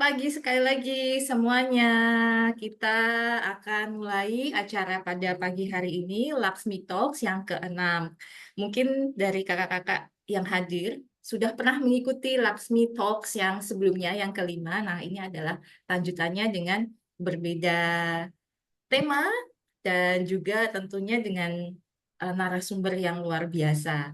pagi sekali lagi semuanya. Kita akan mulai acara pada pagi hari ini, Laksmi Talks yang ke-6. Mungkin dari kakak-kakak yang hadir sudah pernah mengikuti Laksmi Talks yang sebelumnya, yang ke-5. Nah, ini adalah lanjutannya dengan berbeda tema dan juga tentunya dengan narasumber yang luar biasa.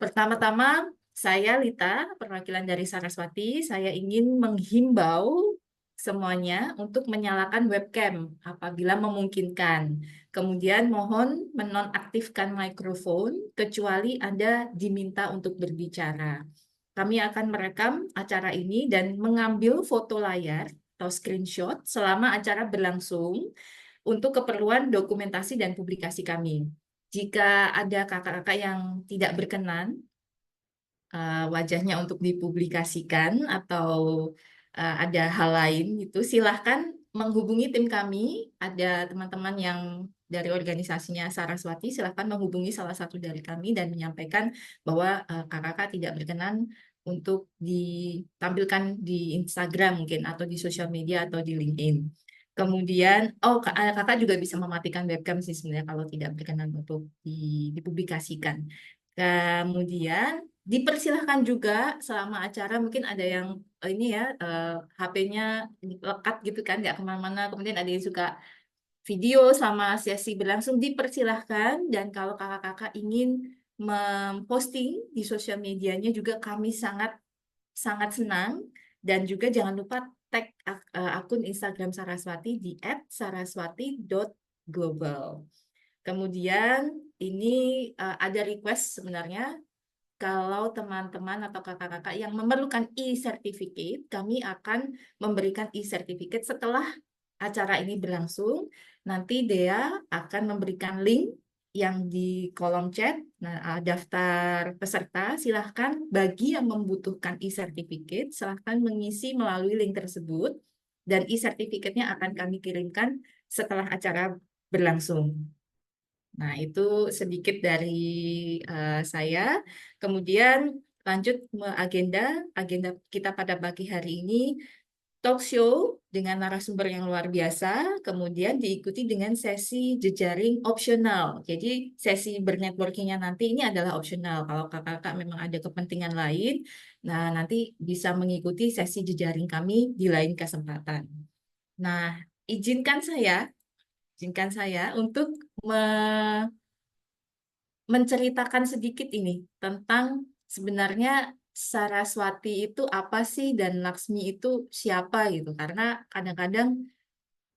Pertama-tama, saya Lita, perwakilan dari Saraswati, saya ingin menghimbau semuanya untuk menyalakan webcam apabila memungkinkan. Kemudian mohon menonaktifkan mikrofon kecuali Anda diminta untuk berbicara. Kami akan merekam acara ini dan mengambil foto layar atau screenshot selama acara berlangsung untuk keperluan dokumentasi dan publikasi kami. Jika ada kakak-kakak yang tidak berkenan wajahnya untuk dipublikasikan atau ada hal lain gitu, silahkan menghubungi tim kami. Ada teman-teman yang dari organisasinya Saraswati, silahkan menghubungi salah satu dari kami dan menyampaikan bahwa kakak-kakak tidak berkenan untuk ditampilkan di Instagram mungkin atau di sosial media atau di LinkedIn. Kemudian, kakak juga bisa mematikan webcam sih sebenarnya kalau tidak berkenan untuk dipublikasikan. Kemudian dipersilahkan juga selama acara mungkin ada yang ini ya HP-nya lekat gitu kan nggak kemana-mana. Kemudian ada yang suka video selama sesi berlangsung dipersilahkan dan kalau kakak-kakak ingin memposting di sosial medianya juga kami sangat sangat senang dan juga jangan lupa tag akun Instagram Saraswati di @saraswati.global. Kemudian ini ada request sebenarnya kalau teman-teman atau kakak-kakak yang memerlukan e-certificate, kami akan memberikan e-certificate setelah acara ini berlangsung. Nanti Dea akan memberikan link yang di kolom chat. Nah, daftar peserta, silahkan bagi yang membutuhkan e-certificate, silahkan mengisi melalui link tersebut. Dan e-certificate-nya akan kami kirimkan setelah acara berlangsung. Nah, itu sedikit dari saya. Kemudian lanjut agenda agenda kita pada pagi hari ini talk show dengan narasumber yang luar biasa, kemudian diikuti dengan sesi jejaring opsional. Jadi sesi bernetworkingnya nanti ini adalah opsional. Kalau kakak-kakak memang ada kepentingan lain, nah nanti bisa mengikuti sesi jejaring kami di lain kesempatan. Nah, izinkan saya, izinkan saya untuk menceritakan sedikit ini tentang sebenarnya Saraswati itu apa sih dan Laksmi itu siapa gitu. Karena kadang-kadang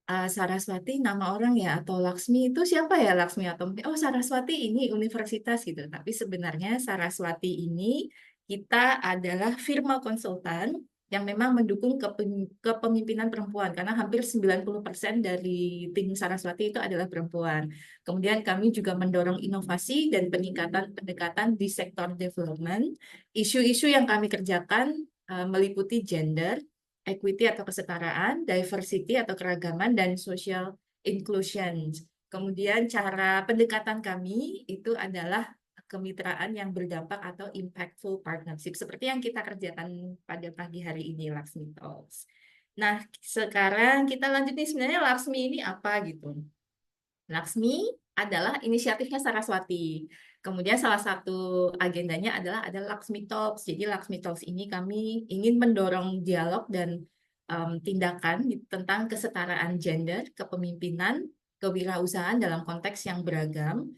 Saraswati nama orang ya atau Laksmi itu siapa ya Laksmi atau oh Saraswati ini universitas gitu. Tapi sebenarnya Saraswati ini kita adalah firma konsultan yang memang mendukung kepemimpinan perempuan karena hampir 90% dari tim Saraswati itu adalah perempuan. Kemudian kami juga mendorong inovasi dan peningkatan pendekatan di sektor development. Isu-isu yang kami kerjakan meliputi gender, equity atau kesetaraan, diversity atau keragaman, dan social inclusion. Kemudian cara pendekatan kami itu adalah kemitraan yang berdampak atau impactful partnership, seperti yang kita kerjakan pada pagi hari ini, Laksmi Talks. Nah, sekarang kita lanjut nih sebenarnya Laksmi ini apa gitu. Laksmi adalah inisiatifnya Saraswati. Kemudian salah satu agendanya adalah Laksmi Talks. Jadi Laksmi Talks ini kami ingin mendorong dialog dan tindakan tentang kesetaraan gender, kepemimpinan, kewirausahaan dalam konteks yang beragam.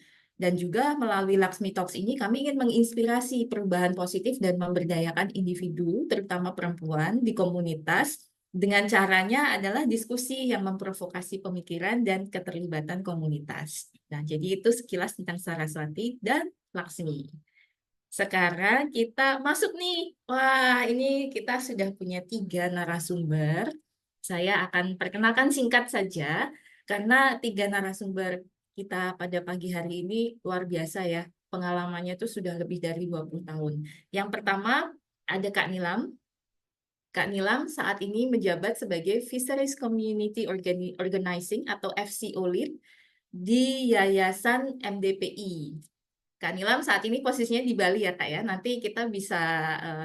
Dan juga melalui Laksmi Talks ini kami ingin menginspirasi perubahan positif dan memberdayakan individu, terutama perempuan di komunitas dengan caranya adalah diskusi yang memprovokasi pemikiran dan keterlibatan komunitas. Nah, jadi itu sekilas tentang Saraswati dan Laksmi. Sekarang kita masuk nih. Wah, ini kita sudah punya 3 narasumber. Saya akan perkenalkan singkat saja, karena 3 narasumber kita pada pagi hari ini luar biasa ya. Pengalamannya itu sudah lebih dari 20 tahun. Yang pertama ada Kak Nilam. Kak Nilam saat ini menjabat sebagai Fisheries Community Organizing atau FCO Lead di Yayasan MDPI. Kak Nilam saat ini posisinya di Bali ya Kak ya. Nanti kita bisa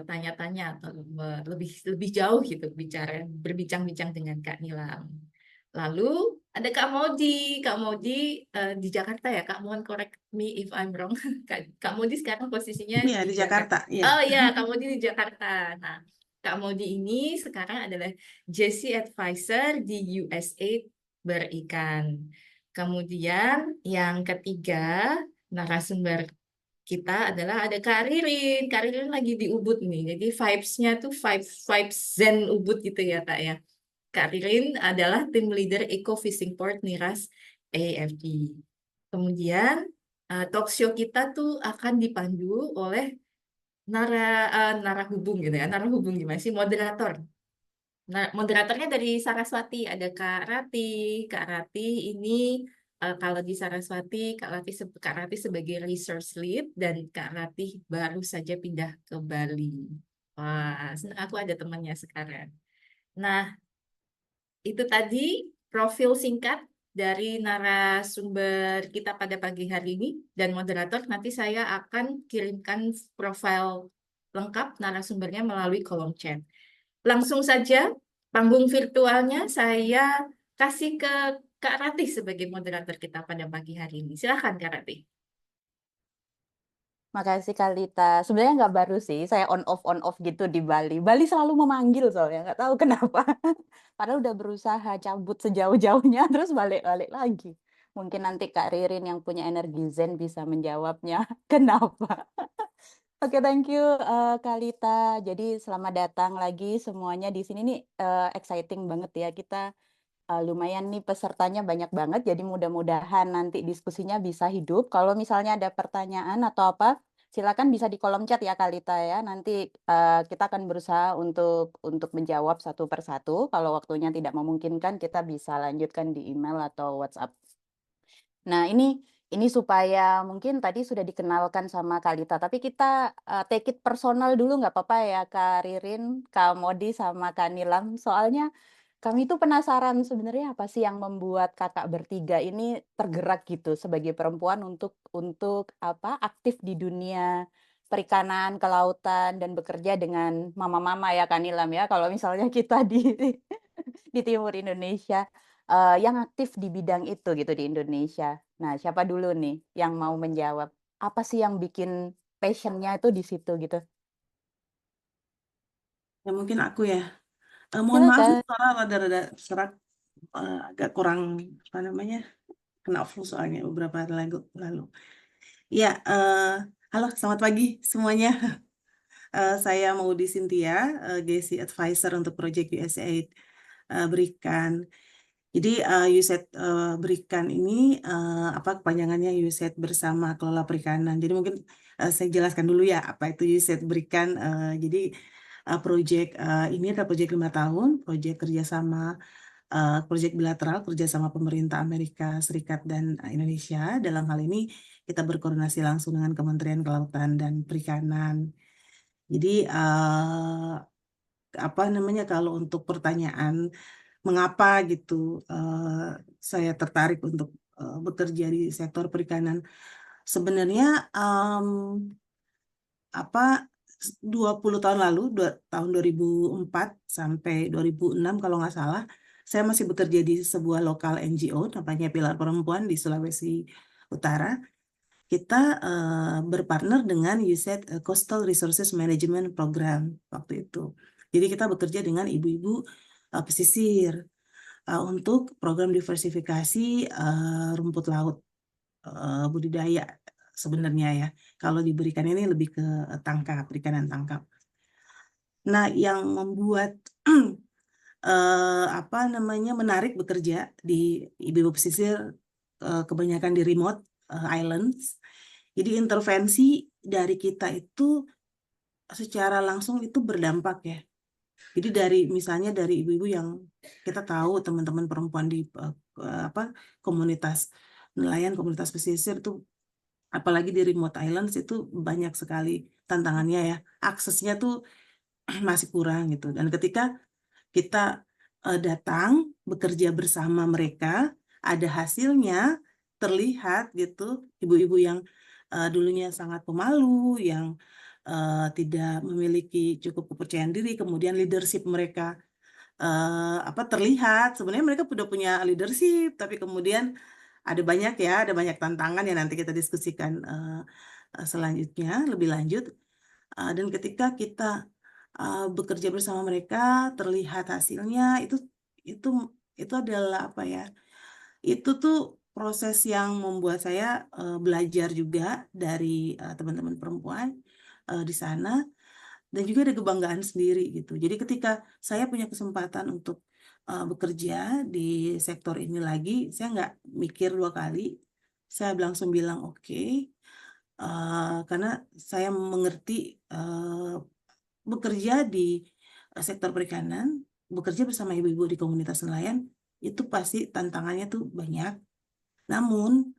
tanya-tanya atau lebih lebih jauh gitu berbincang-bincang dengan Kak Nilam. Lalu ada Kak Modi. Kak Modi di Jakarta ya Kak. Mohon correct me if I'm wrong. Kak Modi sekarang posisinya Iya, di di Jakarta. Jakarta, iya. Oh iya, Kak Modi di Jakarta. Nah, Kak Modi ini sekarang adalah JC Advisor di USAID Berikan. Kemudian yang ketiga narasumber kita adalah ada Kak Ririn. Kak Ririn lagi di Ubud nih. Jadi vibes-nya tuh vibes Zen Ubud gitu ya Kak ya. Kak Ririn adalah tim leader Eco Fishing Port Miras AFD. Kemudian talk show kita tuh akan dipandu oleh narahubung gitu ya. Narahubung gimana sih? Moderator. Nah, moderatornya dari Saraswati ada Kak Rati. Kak Rati ini kalau di Saraswati, Kak Rati sebagai resource lead dan Kak Rati baru saja pindah ke Bali. Wah, senang aku ada temannya sekarang. Nah, itu tadi profil singkat dari narasumber kita pada pagi hari ini dan moderator. Nanti saya akan kirimkan profil lengkap narasumbernya melalui kolom chat. Langsung saja panggung virtualnya saya kasih ke Kak Ratih sebagai moderator kita pada pagi hari ini. Silahkan Kak Ratih. Makasih Kalita. Sebenarnya nggak baru sih, saya on off gitu di Bali. Bali selalu memanggil soalnya, nggak tahu kenapa. Padahal udah berusaha cabut sejauh-jauhnya, terus balik-balik lagi. Mungkin nanti Kak Ririn yang punya energi Zen bisa menjawabnya. Kenapa? Oke, thank you Kalita. Jadi selamat datang lagi semuanya di sini nih, exciting banget ya kita. Lumayan nih pesertanya banyak banget, jadi mudah-mudahan nanti diskusinya bisa hidup. Kalau misalnya ada pertanyaan atau apa, silakan bisa di kolom chat ya Kalita ya. Nanti kita akan berusaha untuk menjawab satu persatu. Kalau waktunya tidak memungkinkan, kita bisa lanjutkan di email atau WhatsApp. Nah, ini supaya mungkin tadi sudah dikenalkan sama Kalita, tapi kita take it personal dulu nggak apa-apa ya Kak Ririn, Kak Modi, sama Kak Nilam. Soalnya kami tuh penasaran sebenarnya apa sih yang membuat kakak bertiga ini tergerak gitu sebagai perempuan untuk apa aktif di dunia perikanan, kelautan, dan bekerja dengan mama-mama ya Kak Nilam ya. Kalau misalnya kita di timur Indonesia yang aktif di bidang itu gitu di Indonesia. Nah, siapa dulu nih yang mau menjawab? Apa sih yang bikin passion-nya itu di situ gitu? Ya mungkin aku ya. Mohon maaf nih, Silakan. suara rada-rada serak, agak kurang, apa namanya, kena flu soalnya beberapa hari lalu. Ya, halo, selamat pagi semuanya. Saya Maudy Cynthia, GC Advisor untuk Project USAID Berikan. Jadi USAID Berikan ini apa kepanjangannya USAID Bersama Kelola Perikanan. Jadi mungkin saya jelaskan dulu ya apa itu USAID Berikan. Jadi proyek ini adalah proyek 5 tahun, proyek kerjasama, proyek bilateral kerjasama pemerintah Amerika Serikat dan Indonesia. Dalam hal ini kita berkoordinasi langsung dengan Kementerian Kelautan dan Perikanan. Jadi apa namanya kalau untuk pertanyaan mengapa gitu saya tertarik untuk bekerja di sektor perikanan, sebenarnya apa 20 tahun lalu, tahun 2004 sampai 2006 kalau nggak salah, saya masih bekerja di sebuah lokal NGO namanya Pilar Perempuan di Sulawesi Utara. Kita berpartner dengan USAID Coastal Resources Management Program waktu itu. Jadi kita bekerja dengan ibu-ibu pesisir untuk program diversifikasi rumput laut budidaya sebenarnya ya. Kalau diberikan ini lebih ke tangkap, perikanan tangkap. Nah, yang membuat apa namanya menarik bekerja di ibu-ibu pesisir kebanyakan di remote islands. Jadi intervensi dari kita itu secara langsung itu berdampak ya. Jadi misalnya dari ibu-ibu yang kita tahu teman-teman perempuan di apa komunitas nelayan, komunitas pesisir tuh apalagi di remote islands itu banyak sekali tantangannya ya. Aksesnya tuh masih kurang gitu. Dan ketika kita datang bekerja bersama mereka, ada hasilnya terlihat gitu, ibu-ibu yang dulunya sangat pemalu, yang tidak memiliki cukup kepercayaan diri, kemudian leadership mereka terlihat. Sebenarnya mereka sudah punya leadership, tapi kemudian ada banyak tantangan yang nanti kita diskusikan selanjutnya lebih lanjut. Dan ketika kita bekerja bersama mereka, terlihat hasilnya itu adalah apa ya? Itu tuh proses yang membuat saya belajar juga dari teman-teman perempuan di sana, dan juga ada kebanggaan sendiri gitu. Jadi ketika saya punya kesempatan untuk bekerja di sektor ini lagi, saya nggak mikir dua kali, saya langsung bilang oke, karena saya mengerti bekerja di sektor perikanan, bekerja bersama ibu-ibu di komunitas nelayan, itu pasti tantangannya tuh banyak. Namun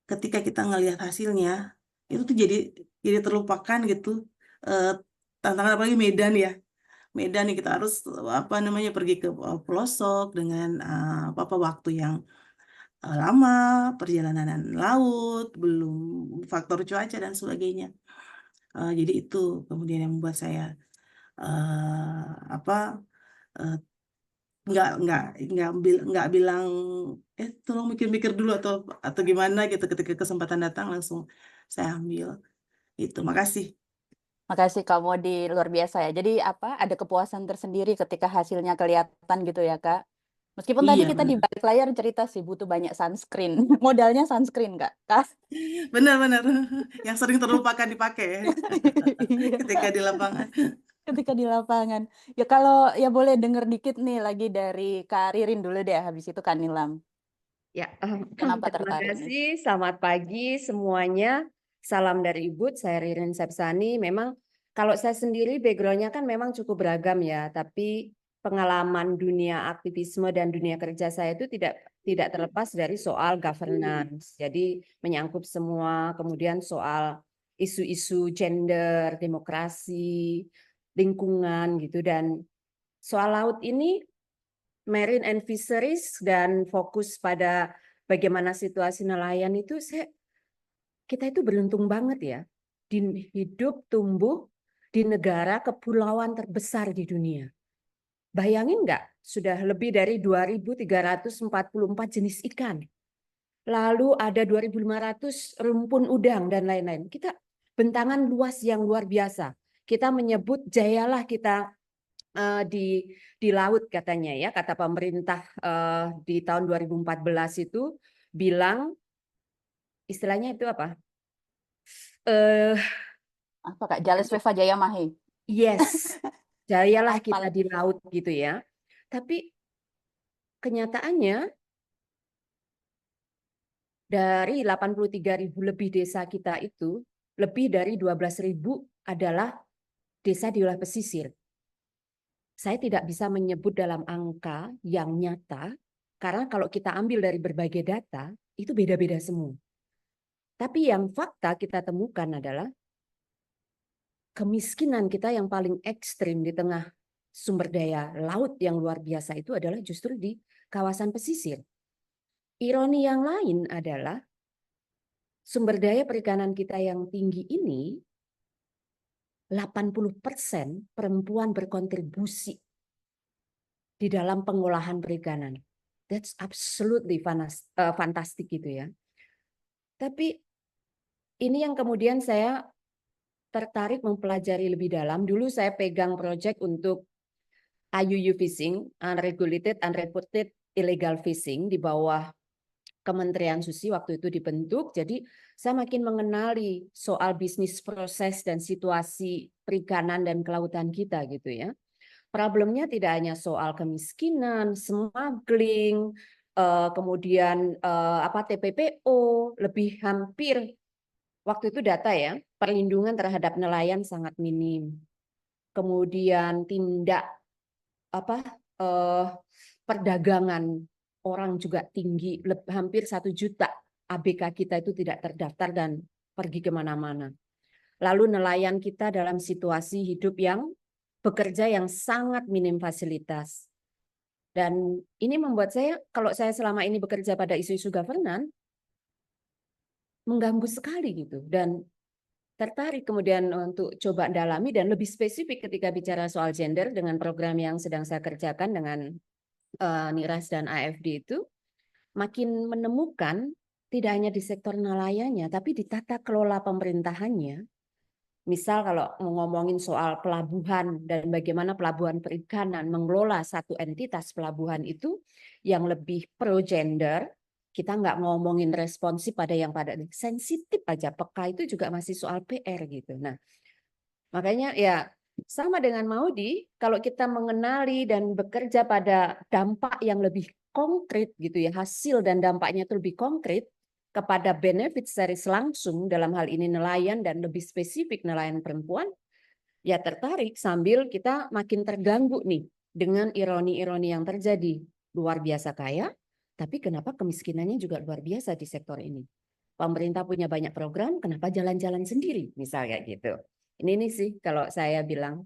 ketika kita ngelihat hasilnya, itu tuh jadi terlupakan gitu. Tantangan apalagi Medan ya. Medan nih kita harus pergi ke pelosok dengan waktu yang lama, perjalanan laut, belum faktor cuaca dan sebagainya. Jadi itu kemudian yang membuat saya eh, apa eh, nggak bilang tolong mikir-mikir dulu atau gimana gitu, ketika kesempatan datang langsung saya ambil itu. Makasih. Makasih Kak Modi, luar biasa ya. Jadi ada kepuasan tersendiri ketika hasilnya kelihatan gitu ya Kak. Meskipun tadi Iya, kita di benar. balik layar cerita sih butuh banyak sunscreen. Modalnya sunscreen Kak. Kak. Benar-benar yang sering terlupakan dipakai ya, Iya, ketika di lapangan. ketika di lapangan. Ya kalau ya boleh denger dikit nih lagi dari Kak Ririn dulu deh, habis itu Kak Nilam. Ya, Kenapa terima tertarik nih? kasih. Selamat pagi semuanya. Salam dari Ibu, saya Ririn Sepsani. Memang kalau saya sendiri background-nya kan memang cukup beragam ya, tapi pengalaman dunia aktivisme dan dunia kerja saya itu tidak terlepas dari soal governance. Jadi menyangkut semua, kemudian soal isu-isu gender, demokrasi, lingkungan gitu, dan soal laut ini Marine and Fisheries dan fokus pada bagaimana situasi nelayan itu kita itu beruntung banget ya hidup tumbuh di negara kepulauan terbesar di dunia. Bayangin nggak, sudah lebih dari 2.344 jenis ikan. Lalu ada 2.500 rumpun udang dan lain-lain. Kita bentangan luas yang luar biasa. Kita menyebut jayalah kita di laut katanya ya, kata pemerintah di tahun 2014 itu bilang istilahnya itu apa? Apa Kak? Jales Veva Jaya Mahe. Yes, jayalah kita Hafal. di laut gitu ya. Tapi kenyataannya dari 83.000 lebih desa kita itu, lebih dari 12.000 adalah desa di wilayah pesisir. Saya tidak bisa menyebut dalam angka yang nyata, karena kalau kita ambil dari berbagai data, itu beda-beda semua. Tapi yang fakta kita temukan adalah kemiskinan kita yang paling ekstrim di tengah sumber daya laut yang luar biasa itu adalah justru di kawasan pesisir. Ironi yang lain adalah sumber daya perikanan kita yang tinggi ini, 80% perempuan berkontribusi di dalam pengolahan perikanan. That's absolutely fantastic gitu ya. Tapi ini yang kemudian saya tertarik mempelajari lebih dalam. Dulu saya pegang proyek untuk IUU Fishing, Unregulated, Unreported Illegal Fishing di bawah Kementerian Susi waktu itu dibentuk. Jadi saya makin mengenali soal bisnis proses dan situasi perikanan dan kelautan kita gitu ya. Problemnya tidak hanya soal kemiskinan, smuggling, kemudian TPPO, lebih hampir waktu itu data ya, perlindungan terhadap nelayan sangat minim. Kemudian tindak perdagangan orang juga tinggi, hampir 1 juta ABK kita itu tidak terdaftar dan pergi kemana-mana. Lalu nelayan kita dalam situasi hidup yang bekerja yang sangat minim fasilitas. Dan ini membuat saya, kalau saya selama ini bekerja pada isu-isu governance, mengganggu sekali gitu, dan tertarik kemudian untuk coba dalami dan lebih spesifik ketika bicara soal gender dengan program yang sedang saya kerjakan dengan NIRAS dan AFD itu, makin menemukan tidak hanya di sektor nelayannya, tapi di tata kelola pemerintahannya. Misal kalau ngomongin soal pelabuhan dan bagaimana pelabuhan perikanan mengelola satu entitas pelabuhan itu yang lebih pro gender, kita nggak ngomongin responsif pada yang pada sensitif aja, peka itu juga masih soal PR gitu. Nah, makanya ya sama dengan Maudi, kalau kita mengenali dan bekerja pada dampak yang lebih konkret gitu ya, hasil dan dampaknya itu lebih konkret kepada benefit series langsung, dalam hal ini nelayan dan lebih spesifik nelayan perempuan, ya tertarik sambil kita makin terganggu nih dengan ironi-ironi yang terjadi. Luar biasa kaya, tapi kenapa kemiskinannya juga luar biasa di sektor ini? Pemerintah punya banyak program, kenapa jalan-jalan sendiri? Misalnya gitu. Ini sih kalau saya bilang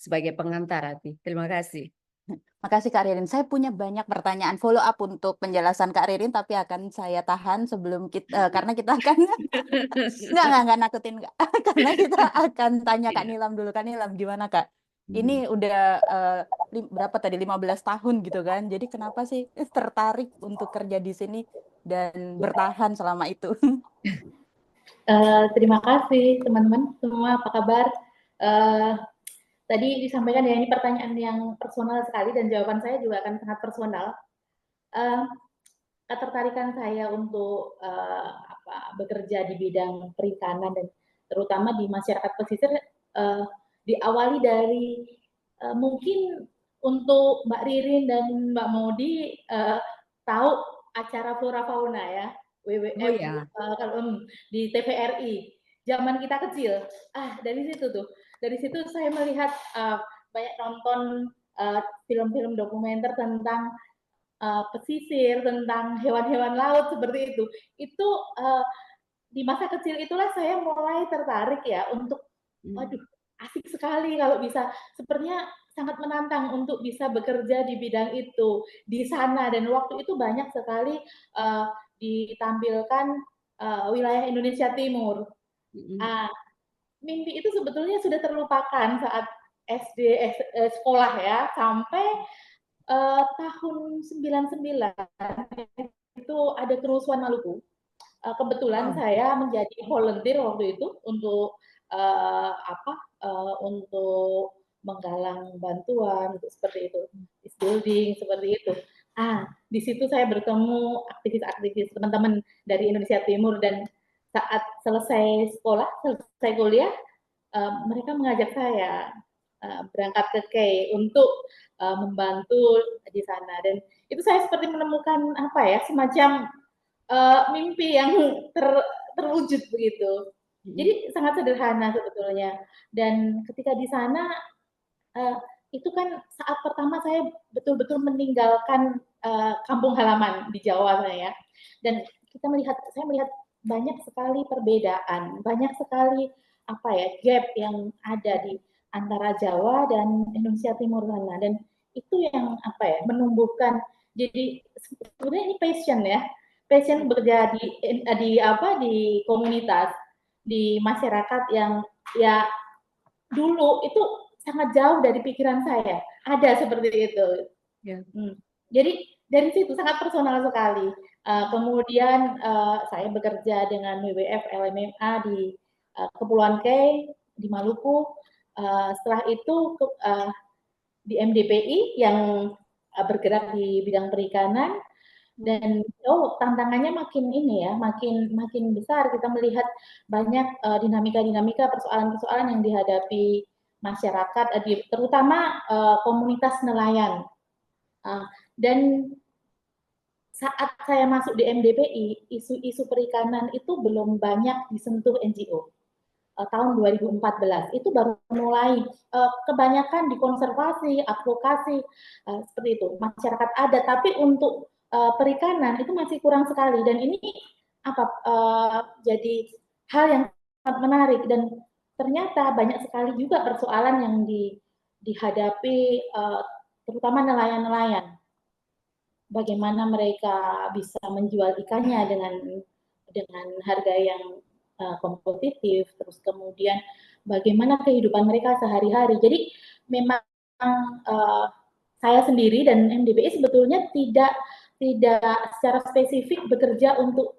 sebagai pengantar, Ati. Terima kasih. Makasih Kak Ririn. Saya punya banyak pertanyaan follow up untuk penjelasan Kak Ririn, tapi akan saya tahan sebelum kita, karena kita akan nggak nakutin nggak. Karena kita akan tanya Kak Nilam dulu. Kak Nilam, gimana Kak? Ini udah berapa tadi, 15 tahun gitu kan. Jadi kenapa sih tertarik untuk kerja di sini dan bertahan selama itu? Terima kasih teman-teman semua, apa kabar? Tadi disampaikan ya, ini pertanyaan yang personal sekali dan jawaban saya juga akan sangat personal. Ketertarikan saya untuk bekerja di bidang perikanan dan terutama di masyarakat pesisir diawali dari mungkin untuk Mbak Ririn dan Mbak Maudi tahu acara Flora Fauna ya, WWF Oh ya. di TVRI zaman kita kecil. Dari situ saya melihat banyak nonton film-film dokumenter tentang pesisir, tentang hewan-hewan laut seperti itu. Itu di masa kecil itulah saya mulai tertarik ya untuk, waduh, asik sekali kalau bisa. Sepertinya sangat menantang untuk bisa bekerja di bidang itu di sana, dan waktu itu banyak sekali ditampilkan wilayah Indonesia Timur. Mimpi itu sebetulnya sudah terlupakan saat SD sekolah ya, sampai tahun 99 itu ada kerusuhan Maluku. Kebetulan saya menjadi volunteer waktu itu untuk untuk menggalang bantuan seperti itu, peace building seperti itu. Di situ saya bertemu aktivis-aktivis teman-teman dari Indonesia Timur, dan saat selesai sekolah, selesai kuliah, mereka mengajak saya berangkat ke Kei untuk membantu di sana, dan itu saya seperti menemukan semacam mimpi yang terwujud begitu. Jadi sangat sederhana sebetulnya, dan ketika di sana itu kan saat pertama saya betul-betul meninggalkan kampung halaman di Jawa saya, dan saya melihat banyak sekali perbedaan, banyak sekali gap yang ada di antara Jawa dan Indonesia Timur sana, dan itu yang menumbuhkan. Jadi sebenarnya ini passion bekerja di komunitas, di masyarakat yang ya dulu itu sangat jauh dari pikiran saya ada seperti itu. Jadi dari situ sangat personal sekali. Kemudian saya bekerja dengan WWF LMMA di Kepulauan Kei di Maluku. Setelah itu di MDPI yang bergerak di bidang perikanan, dan tantangannya makin besar. Kita melihat banyak dinamika-dinamika, persoalan-persoalan yang dihadapi masyarakat, terutama komunitas nelayan. Dan saat saya masuk di MDPI, isu-isu perikanan itu belum banyak disentuh NGO. Tahun 2014 itu baru mulai, kebanyakan dikonservasi, advokasi seperti itu, masyarakat ada, tapi untuk perikanan itu masih kurang sekali, dan ini jadi hal yang sangat menarik, dan ternyata banyak sekali juga persoalan yang dihadapi terutama nelayan-nelayan. Bagaimana mereka bisa menjual ikannya dengan dengan harga yang kompetitif, terus kemudian bagaimana kehidupan mereka sehari-hari. Jadi memang saya sendiri dan MDBI sebetulnya tidak secara spesifik bekerja untuk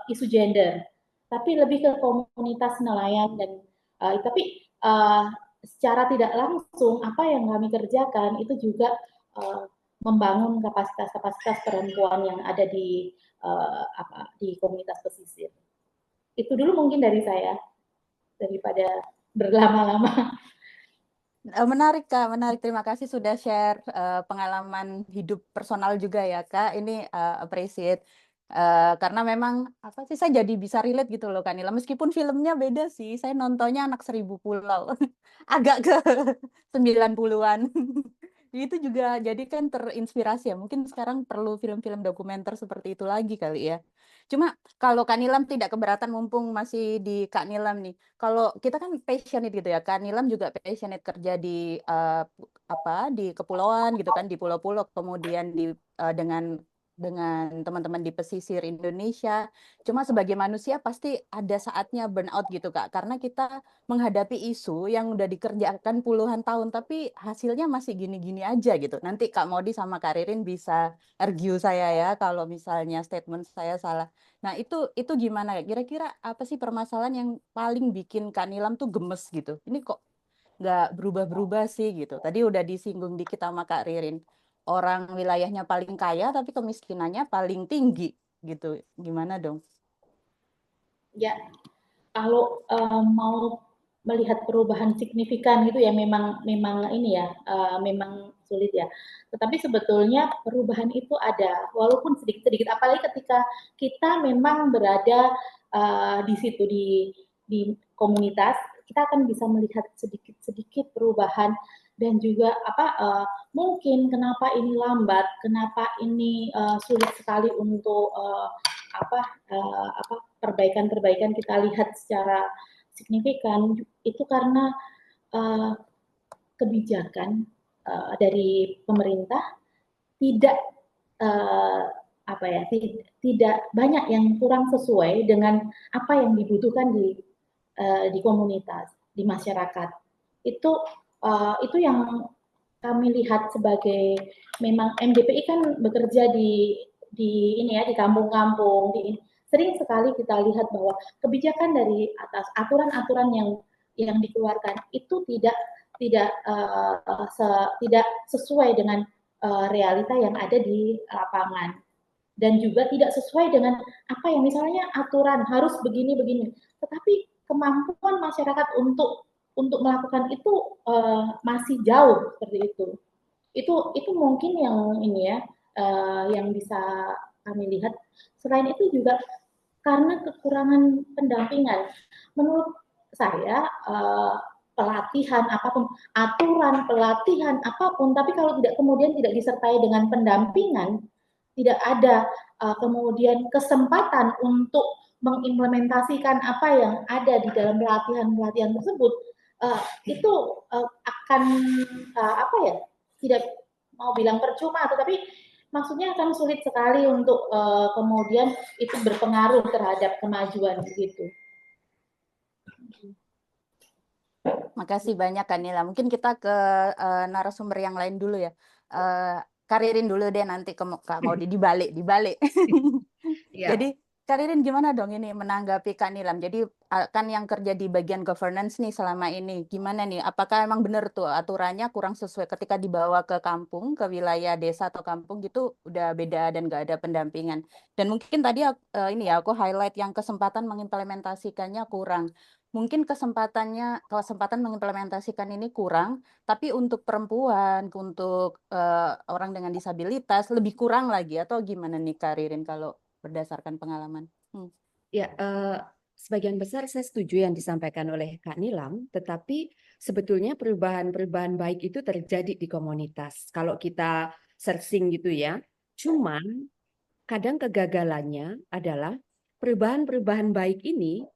isu gender, tapi lebih ke komunitas nelayan dan tapi secara tidak langsung apa yang kami kerjakan itu juga membangun kapasitas perempuan yang ada di komunitas pesisir. Itu dulu mungkin dari saya, daripada berlama-lama. Menarik Kak, menarik. Terima kasih sudah share pengalaman hidup personal juga ya Kak. Ini appreciate. Karena memang apa sih, saya jadi bisa relate gitu loh Kak Nila. Meskipun filmnya beda sih, saya nontonnya Anak Seribu Pulau. Agak ke 90-an. Itu juga jadi kan terinspirasi ya. Mungkin sekarang perlu film-film dokumenter seperti itu lagi kali ya. Cuma kalau Kak Nilam tidak keberatan, mumpung masih di Kak Nilam nih. Kalau kita kan passionate gitu ya, Kak Nilam juga passionate kerja di di kepulauan gitu kan, di pulau-pulau, kemudian dengan teman-teman di pesisir Indonesia. Cuma sebagai manusia pasti ada saatnya burnout gitu Kak, karena kita menghadapi isu yang udah dikerjakan puluhan tahun tapi hasilnya masih gini-gini aja gitu. Nanti Kak Modi sama Kak Ririn bisa argue saya ya kalau misalnya statement saya salah. Nah, itu gimana ya? Kira-kira apa sih permasalahan yang paling bikin Kak Nilam tuh gemes gitu? Ini kok nggak berubah-berubah sih gitu. Tadi udah disinggung dikit sama Kak Ririn. Orang wilayahnya paling kaya tapi kemiskinannya paling tinggi gitu. Gimana dong? Ya, kalau mau melihat perubahan signifikan gitu ya memang ini ya memang sulit ya. Tetapi sebetulnya perubahan itu ada walaupun sedikit-sedikit, apalagi ketika kita memang berada di situ di komunitas, kita akan bisa melihat sedikit-sedikit perubahan dan juga mungkin kenapa ini lambat, kenapa ini sulit sekali untuk perbaikan-perbaikan kita lihat secara signifikan, itu karena kebijakan dari pemerintah tidak tidak banyak yang kurang sesuai dengan apa yang dibutuhkan di komunitas, di masyarakat. Itu yang kami lihat sebagai memang MDPI kan bekerja di ini ya, di kampung-kampung, sering sekali kita lihat bahwa kebijakan dari atas, aturan-aturan yang dikeluarkan itu tidak sesuai dengan realita yang ada di lapangan, dan juga tidak sesuai dengan apa yang misalnya aturan harus begini, tetapi kemampuan masyarakat untuk melakukan itu masih jauh seperti itu. Itu mungkin yang ini ya, yang bisa kami lihat. Selain itu juga karena kekurangan pendampingan. Menurut saya pelatihan apapun, aturan pelatihan apapun, tapi kalau kemudian tidak disertai dengan pendampingan, tidak ada kemudian kesempatan untuk mengimplementasikan apa yang ada di dalam pelatihan tersebut, itu akan tidak mau bilang percuma, tetapi maksudnya akan sulit sekali untuk kemudian itu berpengaruh terhadap kemajuan begitu. Makasih banyak Kak Nila. Mungkin kita ke narasumber yang lain dulu ya. Kak Ririn dulu deh, nanti ke Kak Modi dibalik. Ya. Jadi Kak Ririn gimana dong ini menanggapi Kak Nilam? Jadi kan yang kerja di bagian governance nih selama ini, gimana nih? Apakah emang benar tuh aturannya kurang sesuai ketika dibawa ke kampung, ke wilayah desa atau kampung gitu udah beda dan nggak ada pendampingan? Dan mungkin tadi aku highlight yang kesempatan mengimplementasikannya kurang. Mungkin kesempatan mengimplementasikan ini kurang, tapi untuk perempuan, untuk orang dengan disabilitas lebih kurang lagi, atau gimana nih Kak Ririn kalau berdasarkan pengalaman? Ya, sebagian besar saya setuju yang disampaikan oleh Kak Nilam, tetapi sebetulnya perubahan-perubahan baik itu terjadi di komunitas. Kalau kita searching gitu ya, cuman kadang kegagalannya adalah perubahan-perubahan baik ini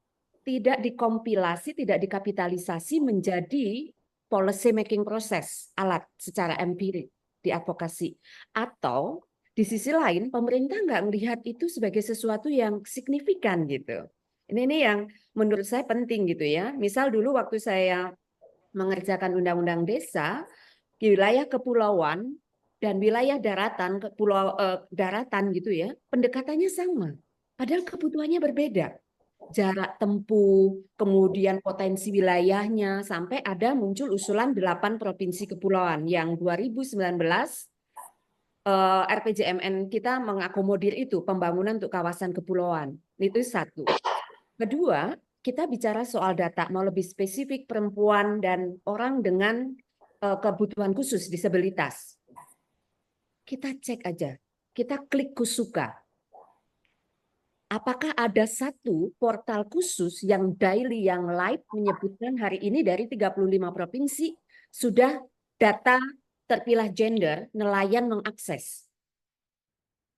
tidak dikompilasi, tidak dikapitalisasi menjadi policy making proses, alat secara empirik di advokasi, atau di sisi lain pemerintah nggak melihat itu sebagai sesuatu yang signifikan gitu. Ini yang menurut saya penting gitu ya. Misal dulu waktu saya mengerjakan undang-undang desa, di wilayah kepulauan dan wilayah daratan, daratan gitu ya, pendekatannya sama. Padahal kebutuhannya berbeda. Jarak tempuh, kemudian potensi wilayahnya, sampai ada muncul usulan 8 provinsi kepulauan yang 2019 RPJMN kita mengakomodir itu, pembangunan untuk kawasan kepulauan. Itu satu. Kedua, kita bicara soal data, mau lebih spesifik perempuan dan orang dengan kebutuhan khusus, disabilitas. Kita cek aja, kita klik Kusuka. Apakah ada satu portal khusus yang daily, yang live menyebutkan hari ini dari 35 provinsi sudah data terpilah gender, nelayan mengakses?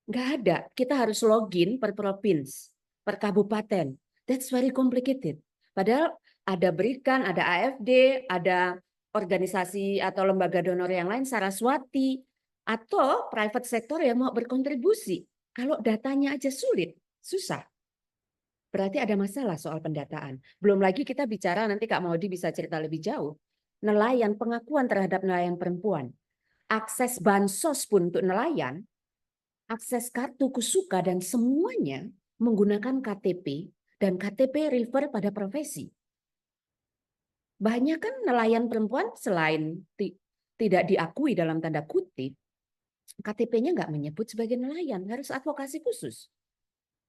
Nggak ada. Kita harus login per provinsi, per kabupaten. That's very complicated. Padahal ada Berikan, ada AFD, ada organisasi atau lembaga donor yang lain, Saraswati, atau private sector yang mau berkontribusi. Kalau datanya aja sulit, susah. Berarti ada masalah soal pendataan. Belum lagi kita bicara, nanti Kak Maudi bisa cerita lebih jauh, nelayan, pengakuan terhadap nelayan perempuan. Akses bansos pun untuk nelayan, akses kartu Kusuka dan semuanya menggunakan KTP, dan KTP refer pada profesi. Banyak kan nelayan perempuan selain tidak diakui dalam tanda kutip, KTP-nya nggak menyebut sebagai nelayan, harus advokasi khusus.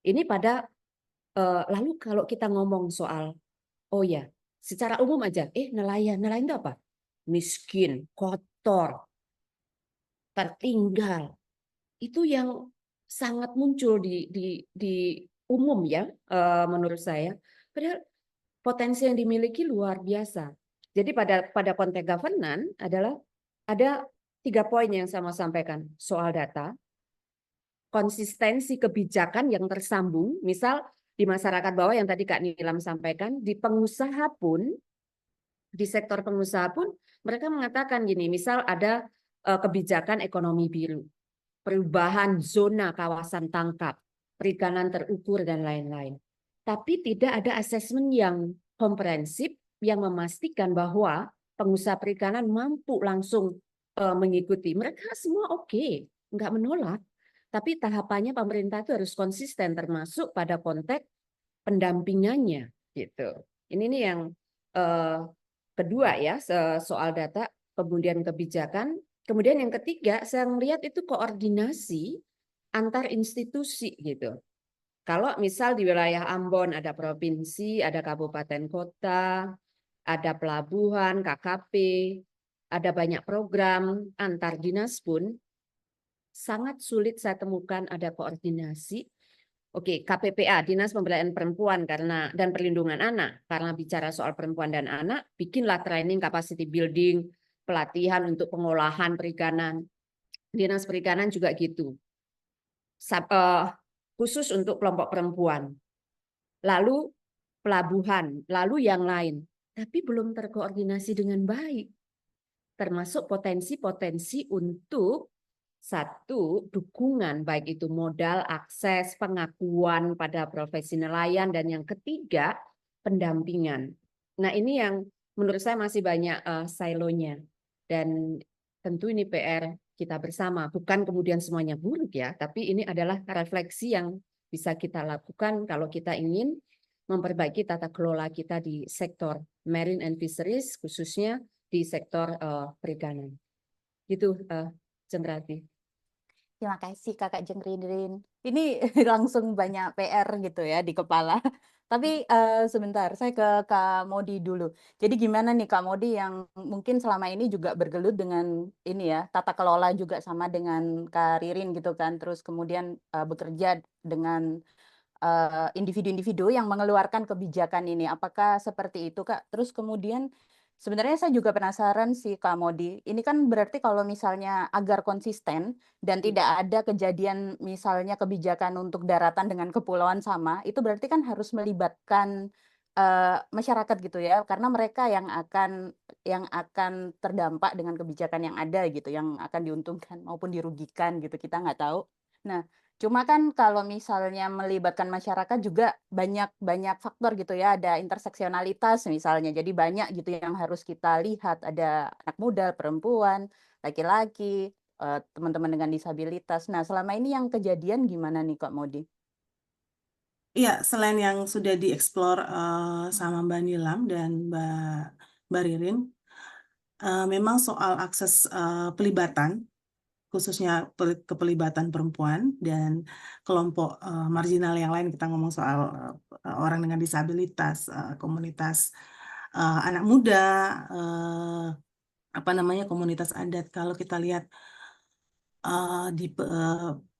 Ini pada lalu kalau kita ngomong soal, oh ya, secara umum aja, nelayan itu apa? Miskin, kotor, tertinggal. Itu yang sangat muncul di umum ya, menurut saya. Padahal potensi yang dimiliki luar biasa. Jadi pada konteks governance adalah ada 3 poin yang saya mau sampaikan soal data, konsistensi kebijakan yang tersambung, misal di masyarakat bawah yang tadi Kak Nilam sampaikan, di pengusaha pun, di sektor pengusaha pun mereka mengatakan gini, misal ada kebijakan ekonomi biru, perubahan zona kawasan tangkap, perikanan terukur dan lain-lain. Tapi tidak ada asesmen yang komprehensif yang memastikan bahwa pengusaha perikanan mampu langsung mengikuti. Mereka semua oke, nggak menolak. Tapi tahapannya pemerintah itu harus konsisten, termasuk pada konteks pendampingannya, gitu. Ini nih yang kedua ya, soal data, kemudian kebijakan. Kemudian yang ketiga, saya melihat itu koordinasi antar institusi gitu. Kalau misal di wilayah Ambon ada provinsi, ada kabupaten kota, ada pelabuhan, KKP, ada banyak program antar dinas pun, sangat sulit saya temukan ada koordinasi. Oke, KPPA, Dinas Pemberdayaan Perempuan dan Perlindungan Anak, karena bicara soal perempuan dan anak, bikinlah training, capacity building, pelatihan untuk pengolahan perikanan. Dinas Perikanan juga gitu. Khusus untuk kelompok perempuan. Lalu pelabuhan, lalu yang lain. Tapi belum terkoordinasi dengan baik. Termasuk potensi-potensi untuk satu, dukungan, baik itu modal, akses, pengakuan pada profesi nelayan, dan yang ketiga, pendampingan. Nah, ini yang menurut saya masih banyak silonya. Dan tentu ini PR kita bersama. Bukan kemudian semuanya buruk ya, tapi ini adalah refleksi yang bisa kita lakukan kalau kita ingin memperbaiki tata kelola kita di sektor marine and fisheries, khususnya di sektor perikanan. Gitu, Cendrati. Terima kasih Kakak Jengridin. Ini langsung banyak PR gitu ya di kepala. Tapi sebentar, saya ke Kak Modi dulu. Jadi gimana nih Kak Modi yang mungkin selama ini juga bergelut dengan ini ya, tata kelola juga sama dengan Kak Ririn gitu kan. Terus kemudian bekerja dengan individu-individu yang mengeluarkan kebijakan ini. Apakah seperti itu Kak? Terus kemudian sebenarnya saya juga penasaran sih Kak Modi. Ini kan berarti kalau misalnya agar konsisten dan tidak ada kejadian misalnya kebijakan untuk daratan dengan kepulauan sama, itu berarti kan harus melibatkan masyarakat gitu ya, karena mereka yang akan terdampak dengan kebijakan yang ada gitu, yang akan diuntungkan maupun dirugikan gitu, kita nggak tahu. Nah, cuma kan kalau misalnya melibatkan masyarakat juga banyak faktor gitu ya, ada interseksionalitas misalnya. Jadi banyak gitu yang harus kita lihat, ada anak muda, perempuan, laki-laki, teman-teman dengan disabilitas. Nah, selama ini yang kejadian gimana nih Kak Modi? Iya, selain yang sudah dieksplor sama Mbak Nilam dan Mbak Ririn, memang soal akses pelibatan, khususnya kepelibatan perempuan dan kelompok marginal yang lain, kita ngomong soal orang dengan disabilitas, komunitas anak muda, apa namanya, komunitas adat. Kalau kita lihat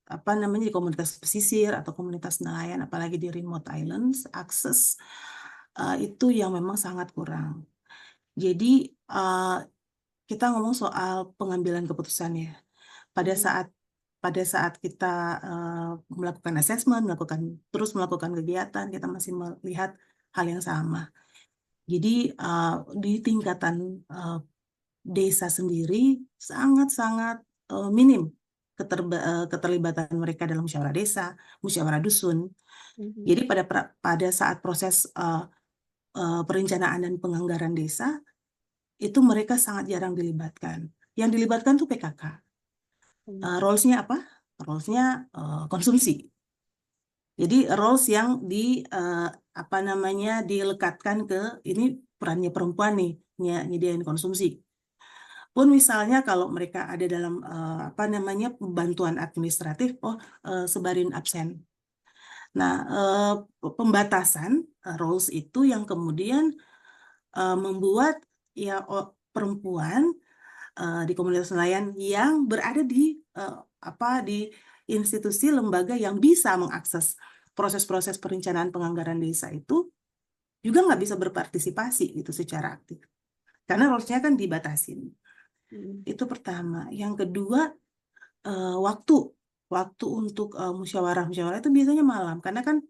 apa namanya, di komunitas pesisir atau komunitas nelayan, apalagi di remote islands, akses itu yang memang sangat kurang. Jadi kita ngomong soal pengambilan keputusan ya. Pada saat kita melakukan assessment, terus melakukan kegiatan, kita masih melihat hal yang sama. Jadi di tingkatan desa sendiri sangat-sangat minim keterlibatan mereka dalam musyawarah desa, musyawarah dusun. Jadi pada saat proses perencanaan dan penganggaran desa, itu mereka sangat jarang dilibatkan. Yang dilibatkan tuh PKK. Roles-nya apa? Roles-nya konsumsi. Jadi roles yang apa namanya, dilekatkan ke ini perannya perempuan nih, nyediain konsumsi. Pun misalnya kalau mereka ada dalam apa namanya, bantuan administratif, sebarin absen. Nah, pembatasan roles itu yang kemudian membuat ya perempuan di komunitas nelayan yang berada di di institusi lembaga yang bisa mengakses proses-proses perencanaan penganggaran desa itu juga nggak bisa berpartisipasi gitu secara aktif karena roles-nya kan dibatasin. Itu pertama. Yang kedua, waktu untuk musyawarah itu biasanya malam karena kan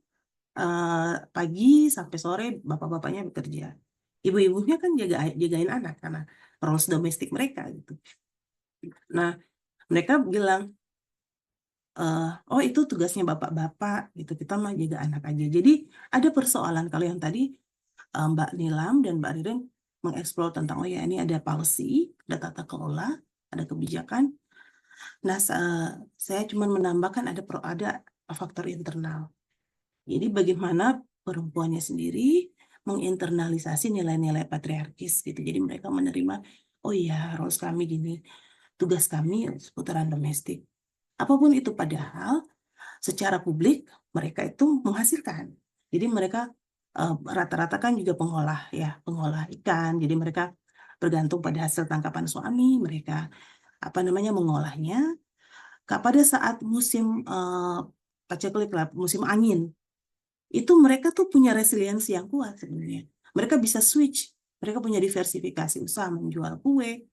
pagi sampai sore bapak-bapaknya bekerja, ibu-ibunya kan jagain anak karena roles domestik mereka gitu. Nah, mereka bilang, oh itu tugasnya bapak-bapak gitu, kita mah jaga anak aja. Jadi ada persoalan kalau yang tadi Mbak Nilam dan Mbak Ririn mengeksplor tentang, oh ya ini ada policy, ada tata kelola, ada kebijakan. Nah, saya cuma menambahkan ada faktor internal. Jadi bagaimana perempuannya sendiri menginternalisasi nilai-nilai patriarkis gitu. Jadi mereka menerima, oh iya roles kami gini, tugas kami seputaran domestik. Apapun itu, padahal secara publik mereka itu menghasilkan. Jadi mereka rata-rata kan juga pengolah ikan. Jadi mereka bergantung pada hasil tangkapan suami, mereka mengolahnya. Pada saat musim musim angin, itu mereka tuh punya resiliensi yang kuat sebenarnya. Mereka bisa switch, mereka punya diversifikasi usaha, menjual kue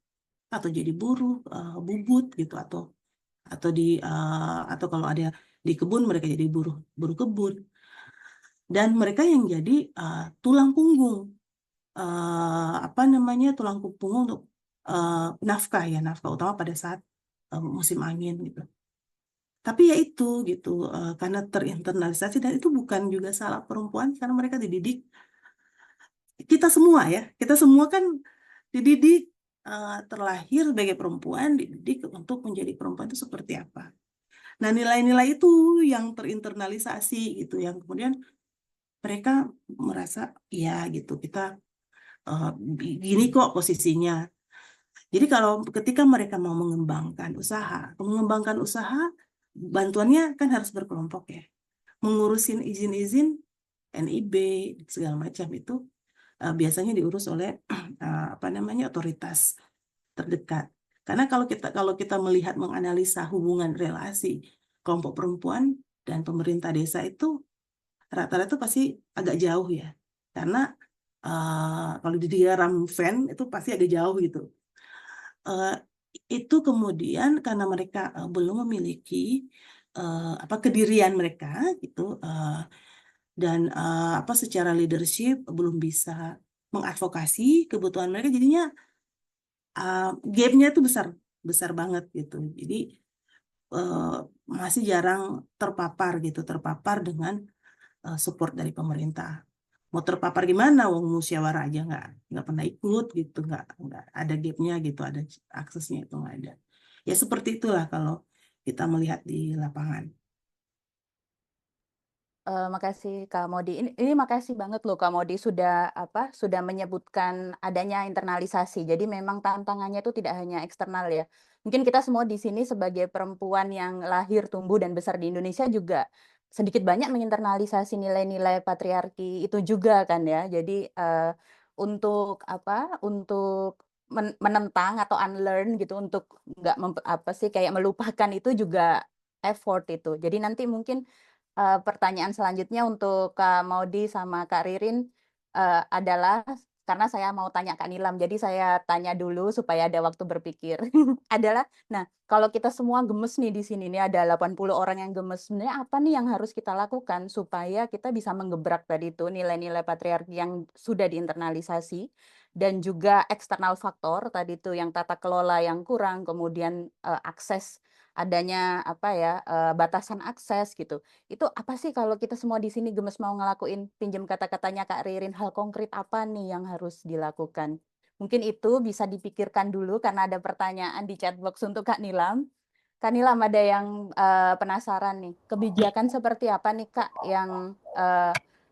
atau jadi buruh bubut gitu atau kalau ada di kebun mereka jadi buruh kebun. Dan mereka yang jadi tulang punggung tulang punggung untuk nafkah utama pada saat musim angin gitu. Tapi ya itu gitu karena terinternalisasi, dan itu bukan juga salah perempuan karena mereka dididik, kita semua kan dididik terlahir sebagai perempuan, dididik untuk menjadi perempuan itu seperti apa. Nah, nilai-nilai itu yang terinternalisasi gitu, yang kemudian mereka merasa ya gitu, kita gini kok posisinya. Jadi ketika mereka mau mengembangkan usaha, bantuannya kan harus berkelompok ya. Mengurusin izin-izin NIB segala macam itu biasanya diurus oleh otoritas terdekat. Karena kalau kita melihat menganalisa hubungan relasi kelompok perempuan dan pemerintah desa itu rata-rata pasti agak jauh ya. Karena kalau di daerah Ramfen itu pasti agak jauh gitu. Itu kemudian karena mereka belum memiliki kedirian mereka gitu dan secara leadership belum bisa mengadvokasi kebutuhan mereka, jadinya gap-nya itu besar banget gitu. Jadi masih jarang terpapar dengan support dari pemerintah. Mau terpapar gimana? Wong musyawarah aja nggak pernah ikut gitu, nggak ada gapnya gitu, ada aksesnya itu nggak ada. Ya seperti itulah kalau kita melihat di lapangan. Makasih Kak Modi. Ini makasih banget loh Kak Modi sudah menyebutkan adanya internalisasi. Jadi memang tantangannya itu tidak hanya eksternal ya. Mungkin kita semua di sini sebagai perempuan yang lahir, tumbuh dan besar di Indonesia juga sedikit banyak menginternalisasi nilai-nilai patriarki itu juga kan ya. Jadi untuk menentang atau unlearn gitu, untuk nggak kayak melupakan itu juga effort itu. Jadi nanti mungkin pertanyaan selanjutnya untuk Kak Maudi sama Kak Ririn adalah, karena saya mau tanya Kak Nilam, jadi saya tanya dulu supaya ada waktu berpikir. Adalah, nah kalau kita semua gemes nih di sini, nih ada 80 orang yang gemes, sebenarnya apa nih yang harus kita lakukan supaya kita bisa menggebrak tadi itu nilai-nilai patriarki yang sudah diinternalisasi, dan juga eksternal faktor tadi itu yang tata kelola yang kurang, kemudian akses adanya batasan akses gitu. Itu apa sih kalau kita semua di sini gemes mau ngelakuin, pinjam kata-katanya Kak Ririn, hal konkret apa nih yang harus dilakukan? Mungkin itu bisa dipikirkan dulu karena ada pertanyaan di chat box untuk Kak Nilam. Kak Nilam ada yang penasaran nih, kebijakan seperti apa nih Kak yang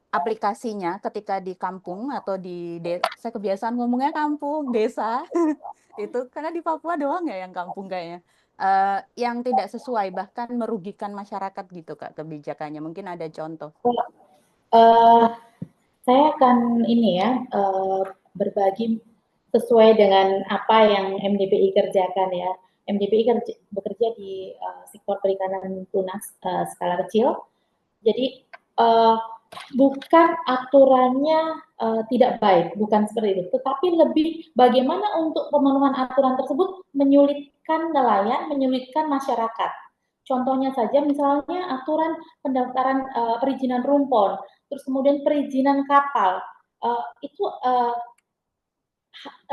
aplikasinya ketika di kampung atau di desa, saya kebiasaan ngomongnya kampung, desa, itu karena di Papua doang ya yang kampung kayaknya. Yang tidak sesuai bahkan merugikan masyarakat gitu Kak kebijakannya. Mungkin ada contoh. Eh, saya akan ini ya berbagi sesuai dengan apa yang MDPI kerjakan ya. MDPI bekerja di sektor perikanan tunas skala kecil. Jadi bukan aturannya tidak baik, bukan seperti itu. Tetapi lebih bagaimana untuk pemenuhan aturan tersebut menyulitkan nelayan, menyulitkan masyarakat. Contohnya saja misalnya aturan pendaftaran perizinan rumpon, terus kemudian perizinan kapal, itu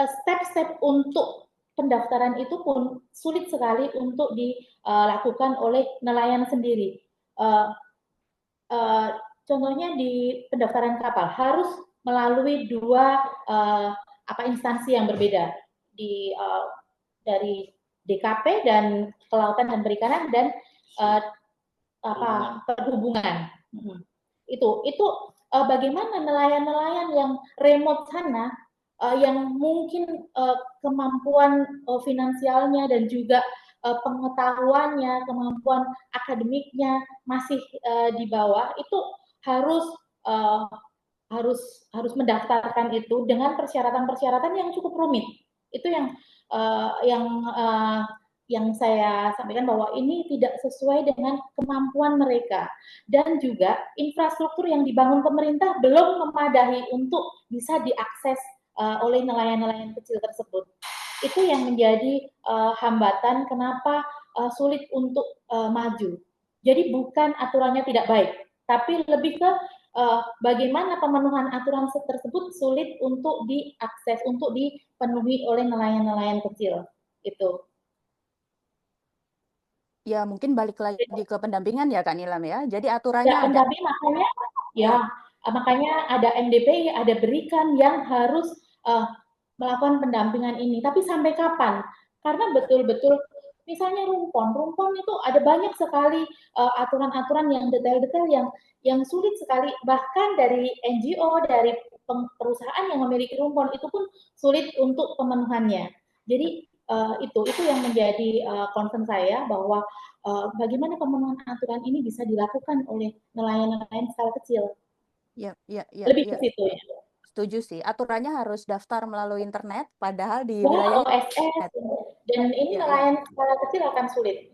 step-step untuk pendaftaran itu pun sulit sekali untuk dilakukan oleh nelayan sendiri. Contohnya di pendaftaran kapal harus melalui dua instansi yang berbeda dari DKP dan Kelautan dan Perikanan dan perhubungan. Itu bagaimana nelayan-nelayan yang remote sana yang mungkin kemampuan finansialnya dan juga pengetahuannya, kemampuan akademiknya masih di bawah, itu harus mendaftarkan itu dengan persyaratan-persyaratan yang cukup rumit. Itu yang saya sampaikan bahwa ini tidak sesuai dengan kemampuan mereka, dan juga infrastruktur yang dibangun pemerintah belum memadai untuk bisa diakses oleh nelayan-nelayan kecil tersebut. Itu yang menjadi hambatan kenapa sulit untuk maju. Jadi bukan aturannya tidak baik, tapi lebih ke bagaimana pemenuhan aturan tersebut sulit untuk diakses, untuk dipenuhi oleh nelayan-nelayan kecil. Itu. Ya mungkin balik lagi ke pendampingan ya Kak Nilam ya. Jadi Ya, aturannya ada. makanya ada MDPI, ada Berikan yang harus melakukan pendampingan ini. Tapi sampai kapan? Karena betul-betul misalnya rumpon itu ada banyak sekali aturan-aturan yang detail-detail yang sulit sekali, bahkan dari NGO, dari perusahaan yang memiliki rumpon itu pun sulit untuk pemenuhannya. Jadi itu yang menjadi concern saya, bahwa bagaimana pemenuhan aturan ini bisa dilakukan oleh nelayan-nelayan skala kecil. Ya. Lebih ke situ ya. Setuju sih. Aturannya harus daftar melalui internet, padahal di Ya, wilayah OSS, dan ini nelayan skala kecil akan sulit.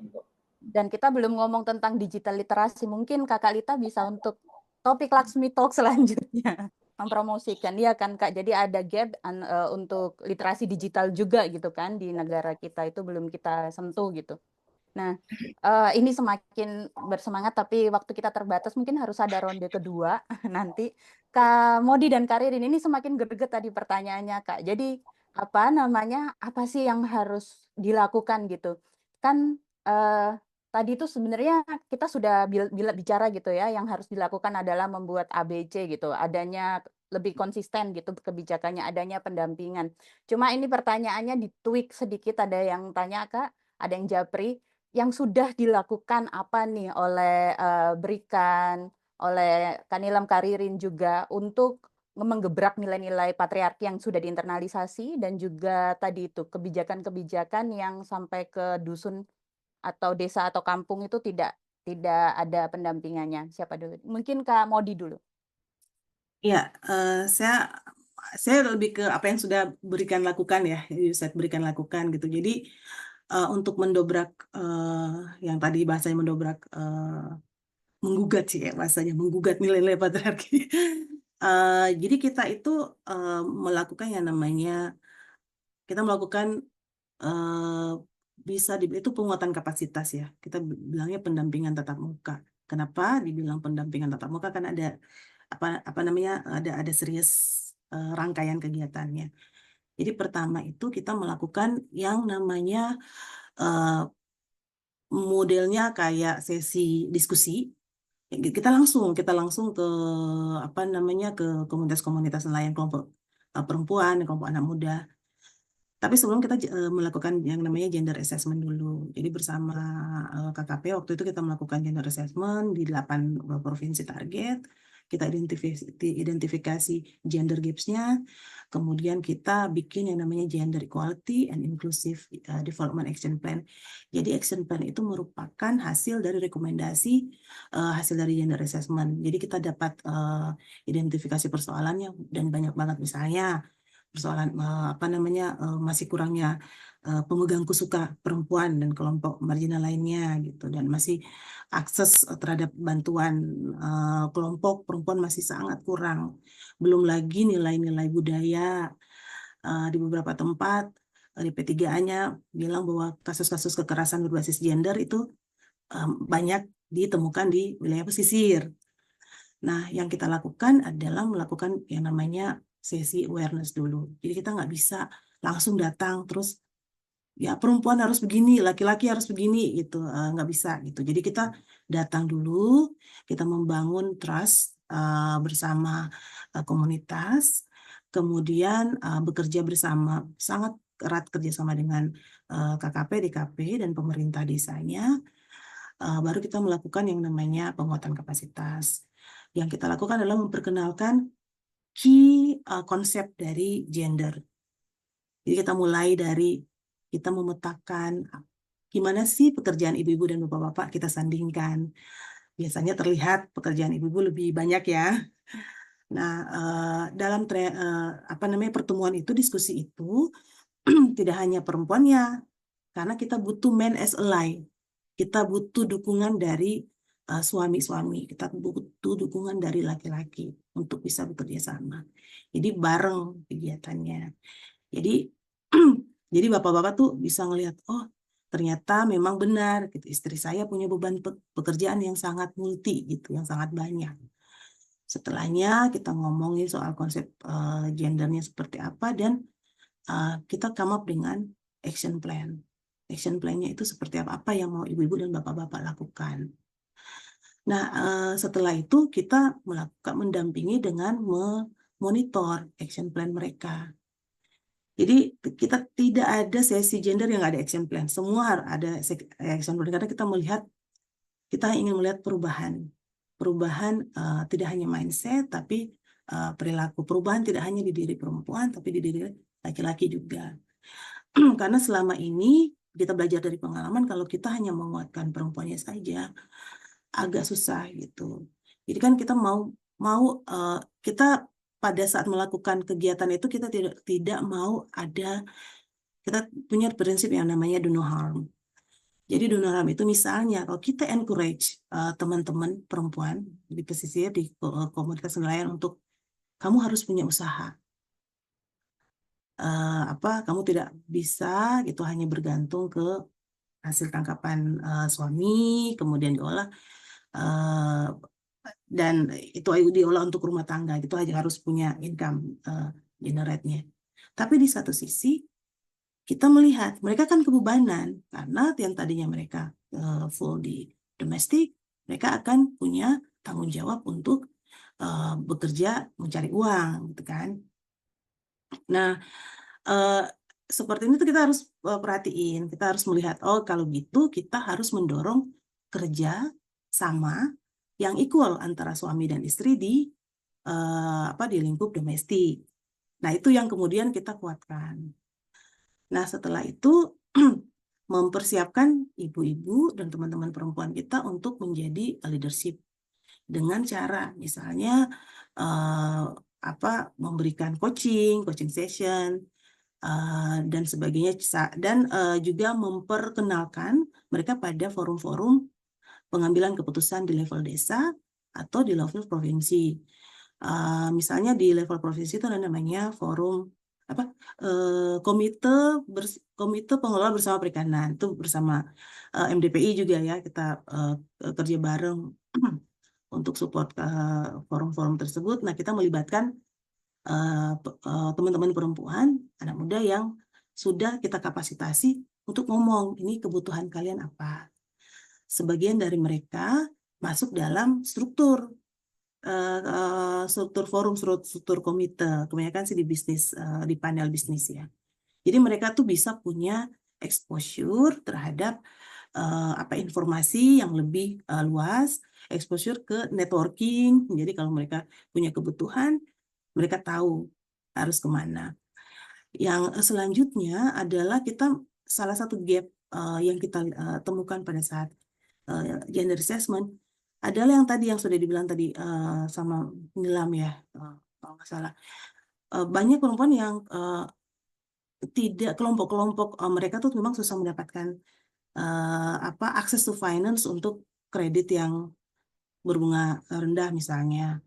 Dan kita belum ngomong tentang digital literasi. Mungkin Kakak Lita bisa untuk topik Laksmi Talk selanjutnya mempromosikan, ya kan Kak. Jadi ada gap untuk literasi digital juga gitu kan, di negara kita itu belum kita sentuh gitu. Nah, ini semakin bersemangat, tapi waktu kita terbatas, mungkin harus ada ronde kedua nanti. Kak Modi dan Kak Ririn, ini semakin greget tadi pertanyaannya Kak. Jadi apa sih yang harus dilakukan gitu? Kan tadi itu sebenarnya kita sudah bicara gitu ya, yang harus dilakukan adalah membuat ABC gitu, adanya lebih konsisten gitu kebijakannya, adanya pendampingan. Cuma ini pertanyaannya ditweak sedikit, ada yang tanya Kak, ada yang japri, yang sudah dilakukan apa nih oleh Berikan, oleh Kanilam Karirin juga untuk menggebrak nilai-nilai patriarki yang sudah diinternalisasi dan juga tadi itu kebijakan-kebijakan yang sampai ke dusun atau desa atau kampung itu tidak ada pendampingannya. Siapa dulu? Mungkin Kak Modi dulu. Ya, saya lebih ke apa yang sudah Berikan lakukan ya, USAID Berikan lakukan gitu. Jadi untuk mendobrak yang tadi bahasanya mendobrak menggugat sih ya bahasanya, menggugat nilai-nilai patriarki. Jadi kita itu melakukan yang namanya kita melakukan bisa dibilang itu penguatan kapasitas ya. Kita bilangnya pendampingan tatap muka. Kenapa dibilang pendampingan tatap muka? Kan ada apa namanya ada serius rangkaian kegiatannya. Jadi pertama itu kita melakukan yang namanya modelnya kayak sesi diskusi. Kita langsung ke apa namanya ke komunitas-komunitas nelayan, kelompok perempuan, kelompok anak muda. Tapi sebelum kita melakukan yang namanya gender assessment dulu. Jadi bersama KKP waktu itu kita melakukan gender assessment di 8 provinsi target. Kita identifikasi gender gaps-nya. Kemudian kita bikin yang namanya gender equality and inclusive development action plan. Jadi action plan itu merupakan hasil dari rekomendasi hasil dari gender assessment. Jadi kita dapat identifikasi persoalannya dan banyak banget, misalnya persoalan apa namanya masih kurangnya pemegang kusuka perempuan dan kelompok marginal lainnya gitu, dan masih akses terhadap bantuan kelompok perempuan masih sangat kurang. Belum lagi nilai-nilai budaya di beberapa tempat di P3A-nya bilang bahwa kasus-kasus kekerasan berbasis gender itu banyak ditemukan di wilayah pesisir. Nah, yang kita lakukan adalah melakukan yang namanya sesi awareness dulu. Jadi kita nggak bisa langsung datang terus ya perempuan harus begini, laki-laki harus begini gitu, nggak bisa gitu. Jadi kita datang dulu, kita membangun trust bersama komunitas, kemudian bekerja bersama, sangat erat kerjasama dengan KKP, DKP, dan pemerintah desanya. Baru kita melakukan yang namanya penguatan kapasitas. Yang kita lakukan adalah memperkenalkan key konsep dari gender. Jadi kita mulai dari kita memetakan gimana sih pekerjaan ibu-ibu dan bapak-bapak, kita sandingkan. Biasanya terlihat pekerjaan ibu-ibu lebih banyak ya. Nah, dalam apa namanya pertemuan itu, diskusi itu tidak hanya perempuannya, karena kita butuh men as ally. Kita butuh dukungan dari suami-suami, kita butuh dukungan dari laki-laki untuk bisa bekerja sama. Jadi bareng kegiatannya. Jadi jadi bapak-bapak tuh bisa ngelihat, oh ternyata memang benar gitu. Istri saya punya beban pekerjaan yang sangat multi gitu, yang sangat banyak. Setelahnya kita ngomongin soal konsep gendernya seperti apa, dan kita come up dengan action plan. Action plan-nya itu seperti apa yang mau ibu-ibu dan bapak-bapak lakukan. Nah, setelah itu kita mendampingi dengan memonitor action plan mereka. Jadi kita tidak ada sesi gender yang nggak ada action plan. Semua harus ada action plan karena kita ingin melihat perubahan. Perubahan tidak hanya mindset tapi perilaku. Perubahan tidak hanya di diri perempuan tapi di diri laki-laki juga. Karena selama ini kita belajar dari pengalaman, kalau kita hanya menguatkan perempuannya saja agak susah gitu. Jadi kan kita kita pada saat melakukan kegiatan itu kita tidak mau kita punya prinsip yang namanya do no harm. Jadi do no harm itu misalnya kalau kita encourage teman-teman perempuan di pesisir, di komunitas nelayan untuk kamu harus punya usaha. Kamu tidak bisa gitu hanya bergantung ke hasil tangkapan suami kemudian diolah dan itu diolah untuk rumah tangga, gitu aja, harus punya income generate-nya. Tapi di satu sisi kita melihat mereka kan kebebanan karena yang tadinya mereka full di domestik, mereka akan punya tanggung jawab untuk bekerja mencari uang, gitu kan. Nah, seperti ini tuh kita harus perhatiin, kita harus melihat, oh kalau gitu kita harus mendorong kerja sama yang equal antara suami dan istri di di lingkup domestik. Nah, itu yang kemudian kita kuatkan. Nah, setelah itu mempersiapkan ibu-ibu dan teman-teman perempuan kita untuk menjadi leadership dengan cara misalnya memberikan coaching session dan sebagainya, dan juga memperkenalkan mereka pada forum-forum pengambilan keputusan di level desa atau di level provinsi. Misalnya di level provinsi itu ada namanya forum komite pengelola bersama perikanan, itu bersama MDPI juga ya, kita kerja bareng untuk support forum-forum tersebut. Nah, kita melibatkan teman-teman perempuan, anak muda yang sudah kita kapasitasi untuk ngomong, ini kebutuhan kalian apa. Sebagian dari mereka masuk dalam struktur forum, struktur komite, kebanyakan sih di bisnis, di panel bisnis ya. Jadi mereka tuh bisa punya exposure terhadap informasi yang lebih luas, exposure ke networking. Jadi kalau mereka punya kebutuhan, mereka tahu harus kemana. Yang selanjutnya adalah salah satu gap yang kita temukan pada saat gender assessment adalah yang tadi yang sudah dibilang tadi sama Nilam ya, kalau nggak salah. Banyak perempuan yang tidak, kelompok-kelompok mereka tuh memang susah mendapatkan akses to finance untuk kredit yang berbunga rendah misalnya.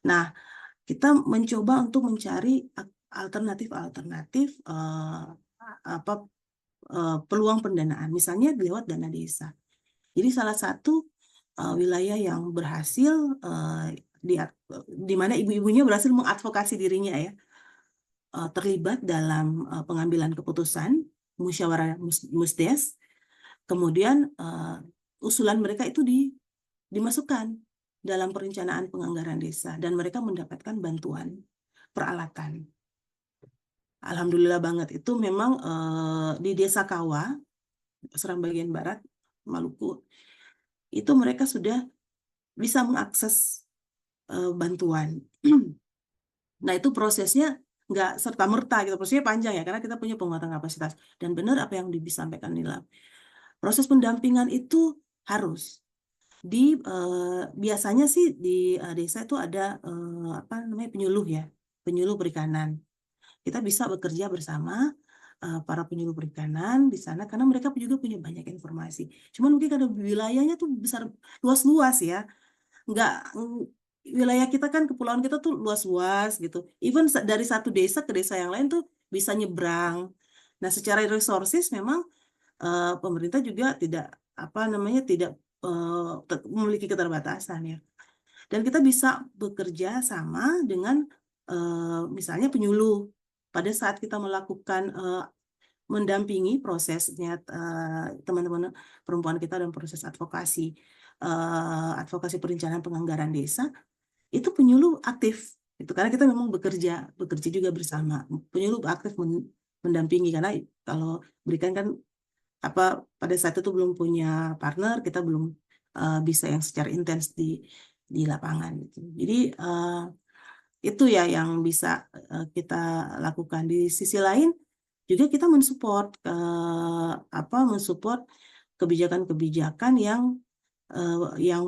Nah, kita mencoba untuk mencari alternatif peluang pendanaan, misalnya lewat dana desa. Jadi salah satu wilayah yang berhasil di mana ibu-ibunya berhasil mengadvokasi dirinya ya, terlibat dalam pengambilan keputusan musyawarah musdes, kemudian usulan mereka itu dimasukkan dalam perencanaan penganggaran desa dan mereka mendapatkan bantuan peralatan. Alhamdulillah banget, itu memang di Desa Kawa, Seram bagian barat, Maluku, itu mereka sudah bisa mengakses bantuan. Nah, itu prosesnya nggak serta-merta gitu, prosesnya panjang ya, karena kita punya penguatan kapasitas. Dan benar apa yang disampaikan Nilam, proses pendampingan itu harus biasanya sih di desa itu ada penyuluh ya, penyuluh perikanan. Kita bisa bekerja bersama para penyuluh perikanan di sana karena mereka juga punya banyak informasi. Cuman mungkin karena wilayahnya tuh besar, luas-luas ya. Wilayah kita kan, kepulauan kita tuh luas-luas gitu. Even dari satu desa ke desa yang lain tuh bisa nyebrang. Nah, secara resources memang pemerintah juga tidak memiliki keterbatasan ya. Dan kita bisa bekerja sama dengan misalnya penyuluh pada saat kita melakukan mendampingi prosesnya teman-teman perempuan kita dalam proses advokasi perencanaan penganggaran desa, itu penyuluh aktif itu karena kita memang bekerja juga bersama. Penyuluh aktif mendampingi karena kalau berikan kan pada saat itu belum punya partner, kita belum bisa yang secara intens di lapangan gitu. Jadi itu ya yang bisa kita lakukan. Di sisi lain juga kita mensupport kebijakan-kebijakan yang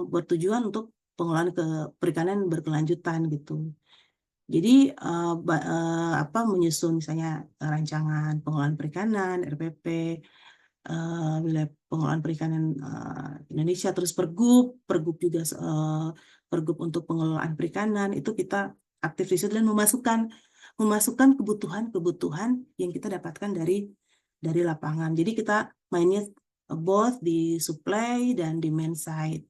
bertujuan untuk pengelolaan perikanan berkelanjutan gitu. Jadi menyusun misalnya rancangan pengelolaan perikanan RPP, wilayah pengelolaan perikanan Indonesia, terus pergub juga pergub untuk pengelolaan perikanan, itu kita aktif di situ dan memasukkan kebutuhan yang kita dapatkan dari lapangan. Jadi kita mainnya both di supply dan demand side,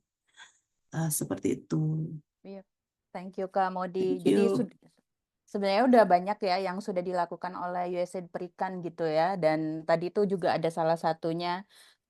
seperti itu. Iya. Thank you Kak Modi. Thank Jadi you. sebenarnya udah banyak ya yang sudah dilakukan oleh USAID Perikan gitu ya. Dan tadi itu juga ada salah satunya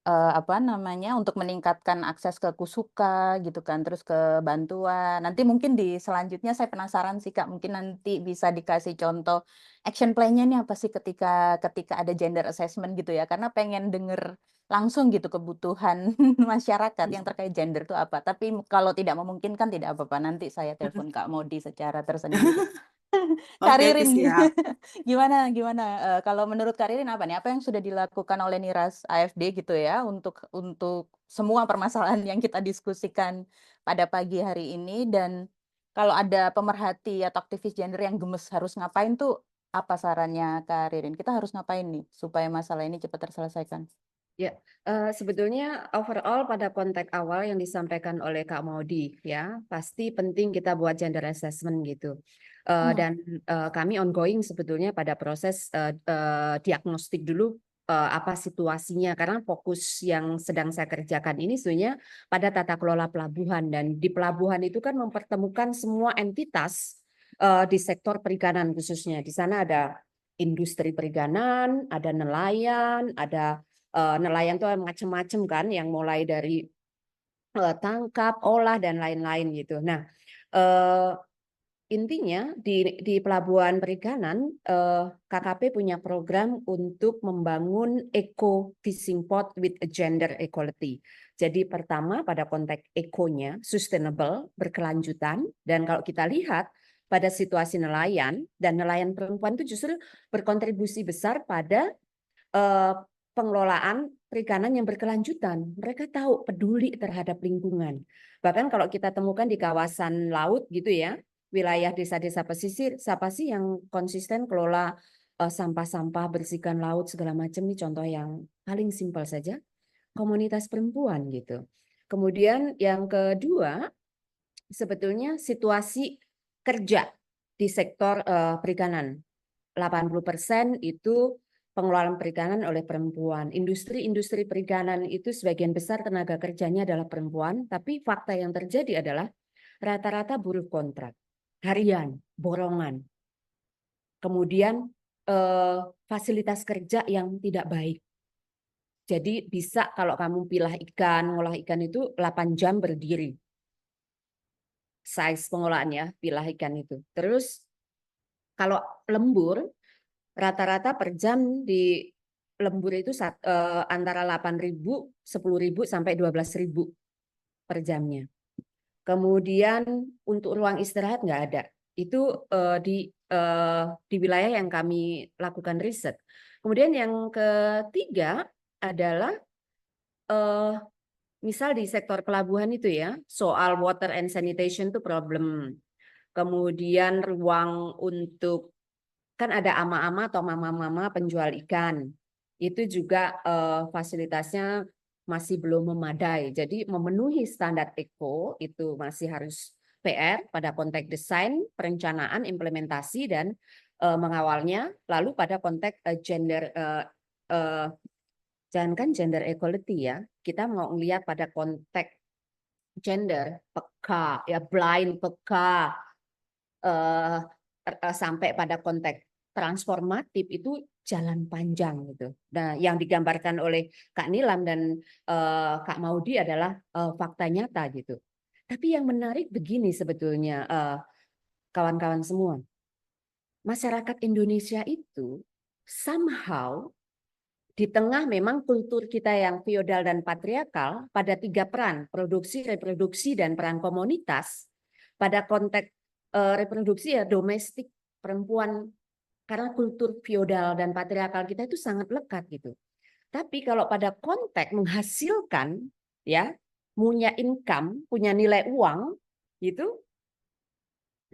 apa namanya, untuk meningkatkan akses ke Kusuka gitu kan, terus ke bantuan. Nanti mungkin di selanjutnya saya penasaran sih Kak, mungkin nanti bisa dikasih contoh action plan-nya nih apa sih ketika ketika ada gender assessment gitu ya, karena pengen denger langsung gitu kebutuhan masyarakat yang terkait gender itu apa. Tapi kalau tidak memungkinkan tidak apa-apa, nanti saya telepon Kak Maudy secara tersendiri. Kak Oke, Ririn, siap. gimana, kalau menurut Kak Ririn apa nih, apa yang sudah dilakukan oleh Niras AFD gitu ya, untuk semua permasalahan yang kita diskusikan pada pagi hari ini, dan kalau ada pemerhati atau aktivis gender yang gemes harus ngapain tuh, apa sarannya Kak Ririn? Kita harus ngapain nih supaya masalah ini cepat terselesaikan? Ya, sebetulnya overall pada konteks awal yang disampaikan oleh Kak Maudy ya, pasti penting kita buat gender assessment gitu. Dan kami ongoing sebetulnya pada proses diagnostik dulu apa situasinya, karena fokus yang sedang saya kerjakan ini sebenarnya pada tata kelola pelabuhan, dan di pelabuhan itu kan mempertemukan semua entitas di sektor perikanan khususnya. Di sana ada industri perikanan, ada nelayan, ada nelayan tuh macam-macam kan, yang mulai dari tangkap, olah dan lain-lain gitu. Nah, intinya di pelabuhan perikanan KKP punya program untuk membangun eco fishing port with a gender equality. Jadi pertama pada konteks ekonya sustainable, berkelanjutan, dan kalau kita lihat pada situasi nelayan, dan nelayan perempuan itu justru berkontribusi besar pada pengelolaan perikanan yang berkelanjutan. Mereka tahu peduli terhadap lingkungan. Bahkan kalau kita temukan di kawasan laut gitu ya, wilayah desa-desa pesisir, siapa sih yang konsisten kelola sampah-sampah, bersihkan laut segala macam, ini contoh yang paling simpel saja, komunitas perempuan gitu. Kemudian yang kedua, sebetulnya situasi kerja di sektor perikanan. 80% itu pengelolaan perikanan oleh perempuan. Industri-industri perikanan itu sebagian besar tenaga kerjanya adalah perempuan, tapi fakta yang terjadi adalah rata-rata buruh kontrak, harian, borongan. Kemudian fasilitas kerja yang tidak baik. Jadi bisa kalau kamu pilah ikan, ngolah ikan itu 8 jam berdiri. Size pengolahannya, pilah ikan itu. Terus kalau lembur, rata-rata per jam di lembur itu antara 8.000, 10.000 sampai 12.000 per jamnya. Kemudian untuk ruang istirahat nggak ada. Itu di wilayah yang kami lakukan riset. Kemudian yang ketiga adalah misal di sektor pelabuhan itu ya, soal water and sanitation itu problem. Kemudian ruang untuk, kan ada ama-ama atau mama-mama penjual ikan, itu juga fasilitasnya masih belum memadai. Jadi memenuhi standar ECO itu masih harus PR pada konteks desain, perencanaan, implementasi, dan mengawalnya. Lalu pada konteks gender, jangankan gender equality ya, kita mau melihat pada konteks gender, peka, ya blind peka, sampai pada konteks transformatif itu jalan panjang gitu. Nah, yang digambarkan oleh Kak Nilam dan Kak Maudy adalah fakta nyata gitu. Tapi yang menarik begini sebetulnya kawan-kawan semua. Masyarakat Indonesia itu somehow di tengah memang kultur kita yang feodal dan patriarkal pada 3 peran, produksi, reproduksi, dan peran komunitas. Pada konteks reproduksi ya domestik, perempuan, karena kultur feodal dan patriarkal kita itu sangat lekat gitu. Tapi kalau pada konteks menghasilkan ya, punya income, punya nilai uang gitu,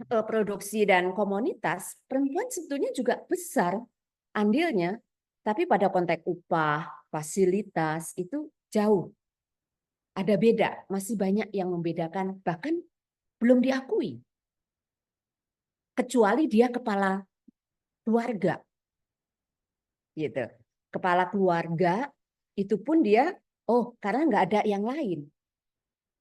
produksi dan komunitas, perempuan sebetulnya juga besar andilnya, tapi pada konteks upah, fasilitas itu jauh. Ada beda, masih banyak yang membedakan, bahkan belum diakui. Kecuali dia kepala keluarga. Gitu. Kepala keluarga itu pun dia, oh karena nggak ada yang lain.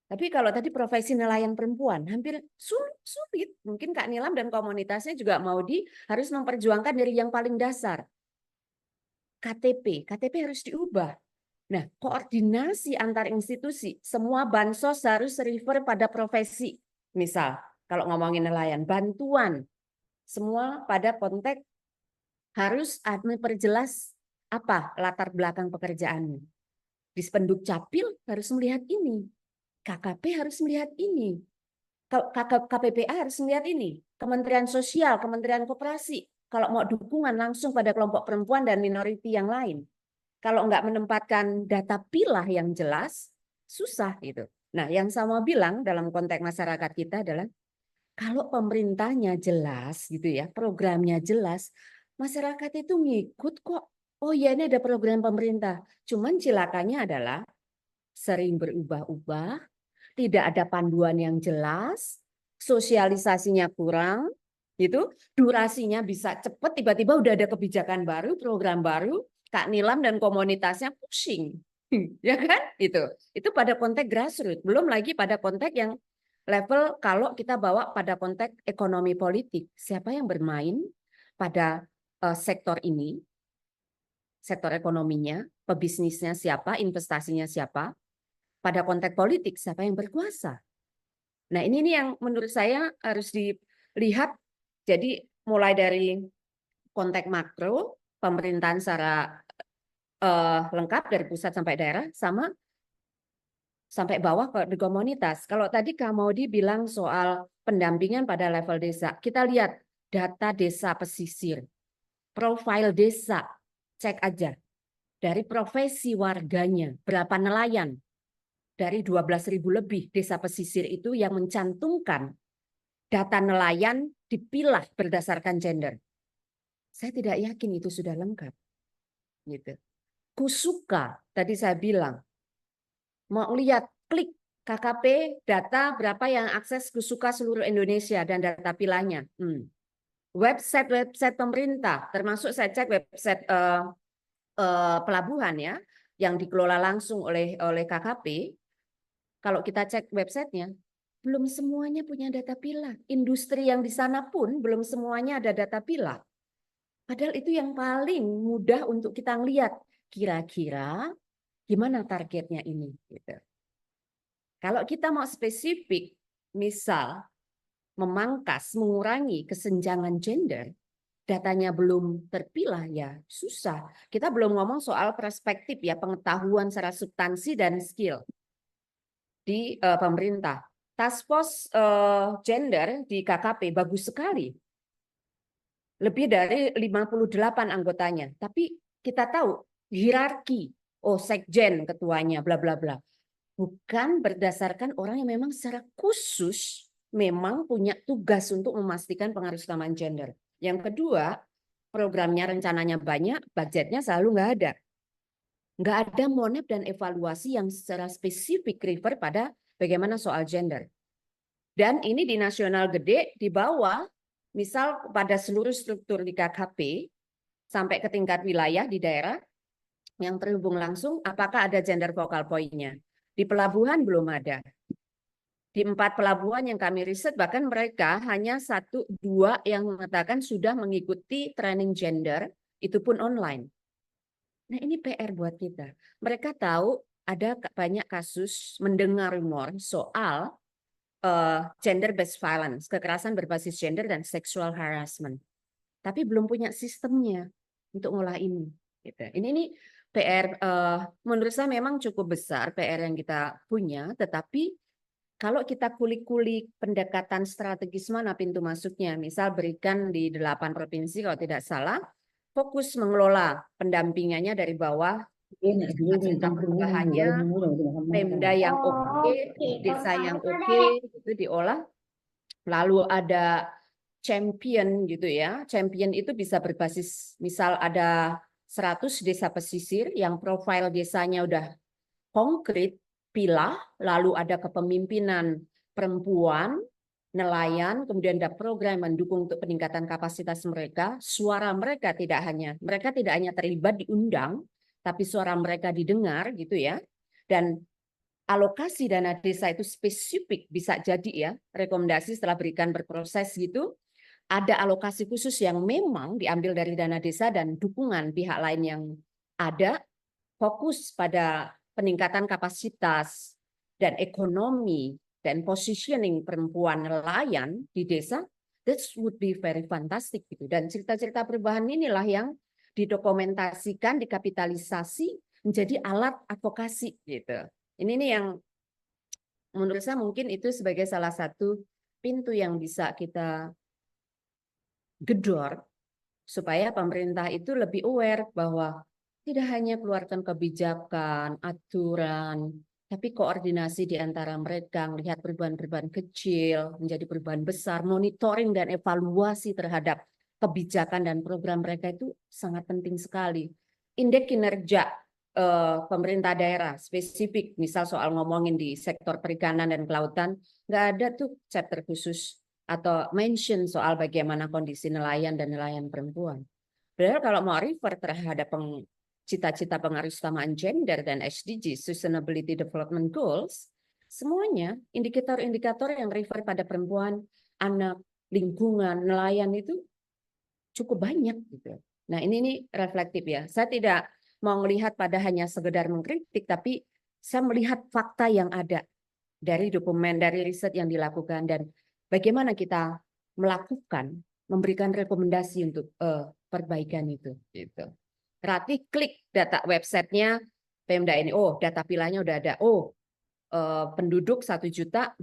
Tapi kalau tadi profesi nelayan perempuan, hampir sulit. Mungkin Kak Nilam dan komunitasnya juga mau harus memperjuangkan dari yang paling dasar. KTP harus diubah. Nah, koordinasi antar institusi, semua bansos harus refer pada profesi. Misal, kalau ngomongin nelayan, bantuan, semua pada konteks harus memperjelas apa latar belakang pekerjaannya. Di Spenduk Capil harus melihat ini, KKP harus melihat ini, KPPA harus melihat ini, Kementerian Sosial, Kementerian Koperasi, kalau mau dukungan langsung pada kelompok perempuan dan minoriti yang lain. Kalau nggak menempatkan data pilah yang jelas, susah gitu. Nah, yang saya mau bilang dalam konteks masyarakat kita adalah kalau pemerintahnya jelas gitu ya, programnya jelas, masyarakat itu ngikut kok. Oh ya, ini ada program pemerintah. Cuman cilakanya adalah sering berubah-ubah, tidak ada panduan yang jelas, sosialisasinya kurang, gitu. Durasinya bisa cepat, tiba-tiba udah ada kebijakan baru, program baru, Kak Nilam dan komunitasnya pusing, ya kan? Itu pada konteks grassroots, belum lagi pada konteks yang level kalau kita bawa pada konteks ekonomi politik, siapa yang bermain pada sektor ini, sektor ekonominya, pebisnisnya siapa, investasinya siapa, pada konteks politik siapa yang berkuasa. Nah, ini yang menurut saya harus dilihat. Jadi mulai dari konteks makro, pemerintahan secara lengkap dari pusat sampai daerah, sama sampai bawah di komunitas. Kalau tadi Kak Maudi bilang soal pendampingan pada level desa, kita lihat data desa pesisir, profil desa, cek aja. Dari profesi warganya, berapa nelayan, dari 12.000 lebih desa pesisir itu yang mencantumkan data nelayan dipilah berdasarkan gender. Saya tidak yakin itu sudah lengkap. Gitu. Kusuka, tadi saya bilang, mau lihat, klik KKP, data berapa yang akses Kusuka seluruh Indonesia dan data pilahnya. Website pemerintah, termasuk saya cek website pelabuhan ya, yang dikelola langsung oleh KKP. Kalau kita cek websitenya, belum semuanya punya data pilah. Industri yang di sana pun belum semuanya ada data pilah. Padahal itu yang paling mudah untuk kita lihat. Kira-kira gimana targetnya ini. Gitu. Kalau kita mau spesifik, misal memangkas, mengurangi kesenjangan gender, datanya belum terpilah ya susah. Kita belum ngomong soal perspektif ya, pengetahuan secara substansi dan skill di pemerintah. Task Force Gender di KKP bagus sekali. Lebih dari 58 anggotanya. Tapi kita tahu hierarki, sekjen ketuanya, bla bla bla. Bukan berdasarkan orang yang memang secara khusus memang punya tugas untuk memastikan pengarusamaan gender. Yang kedua, programnya rencananya banyak, budgetnya selalu nggak ada. Nggak ada monep dan evaluasi yang secara spesifik refer pada bagaimana soal gender. Dan ini di nasional gede, di bawah, misal pada seluruh struktur di KKP, sampai ke tingkat wilayah di daerah, yang terhubung langsung, apakah ada gender focal point-nya? Di pelabuhan belum ada. Di 4 pelabuhan yang kami riset, bahkan mereka hanya 1-2 yang mengatakan sudah mengikuti training gender, itu pun online. Nah ini PR buat kita. Mereka tahu ada banyak kasus mendengar rumor soal gender based violence, kekerasan berbasis gender dan sexual harassment. Tapi belum punya sistemnya untuk ngolah ini. Gitu. Ini PR menurut saya memang cukup besar PR yang kita punya, tetapi kalau kita kulik-kulik pendekatan strategis mana pintu masuknya, misal berikan di 8 provinsi kalau tidak salah, fokus mengelola pendampingannya dari bawah, bahannya, Pemda yang oke, desa yang oke, itu diolah. Lalu ada champion gitu ya. Champion itu bisa berbasis, misal ada 100 desa pesisir yang profil desanya udah konkret, pilah, lalu ada kepemimpinan perempuan, nelayan, kemudian ada program mendukung untuk peningkatan kapasitas mereka. Suara mereka tidak hanya terlibat diundang, tapi suara mereka didengar gitu ya. Dan alokasi dana desa itu spesifik bisa jadi ya, rekomendasi setelah berikan berproses gitu, ada alokasi khusus yang memang diambil dari dana desa dan dukungan pihak lain yang ada, fokus pada peningkatan kapasitas dan ekonomi dan positioning perempuan nelayan di desa, that would be very fantastic gitu. Dan cerita-cerita perubahan inilah yang didokumentasikan, dikapitalisasi menjadi alat advokasi gitu. Ini nih yang menurut saya mungkin itu sebagai salah satu pintu yang bisa kita gedor supaya pemerintah itu lebih aware bahwa tidak hanya keluarkan kebijakan, aturan, tapi koordinasi di antara mereka, melihat perubahan-perubahan kecil menjadi perubahan besar, monitoring dan evaluasi terhadap kebijakan dan program mereka itu sangat penting sekali. Indeks kinerja pemerintah daerah spesifik, misal soal ngomongin di sektor perikanan dan kelautan, nggak ada tuh chapter khusus atau mention soal bagaimana kondisi nelayan dan nelayan perempuan. Padahal kalau mau refer terhadap cita-cita pengaruh utamaan gender dan SDG, Sustainability Development Goals, semuanya indikator-indikator yang refer pada perempuan, anak, lingkungan, nelayan itu cukup banyak gitu. Nah, ini nih reflektif ya. Saya tidak mau melihat pada hanya sekedar mengkritik, tapi saya melihat fakta yang ada dari dokumen, dari riset yang dilakukan, dan bagaimana kita melakukan, memberikan rekomendasi untuk perbaikan itu. Gitu. Berarti klik data websitenya Pemda ini, oh data pilahnya udah ada, oh penduduk 1.200.000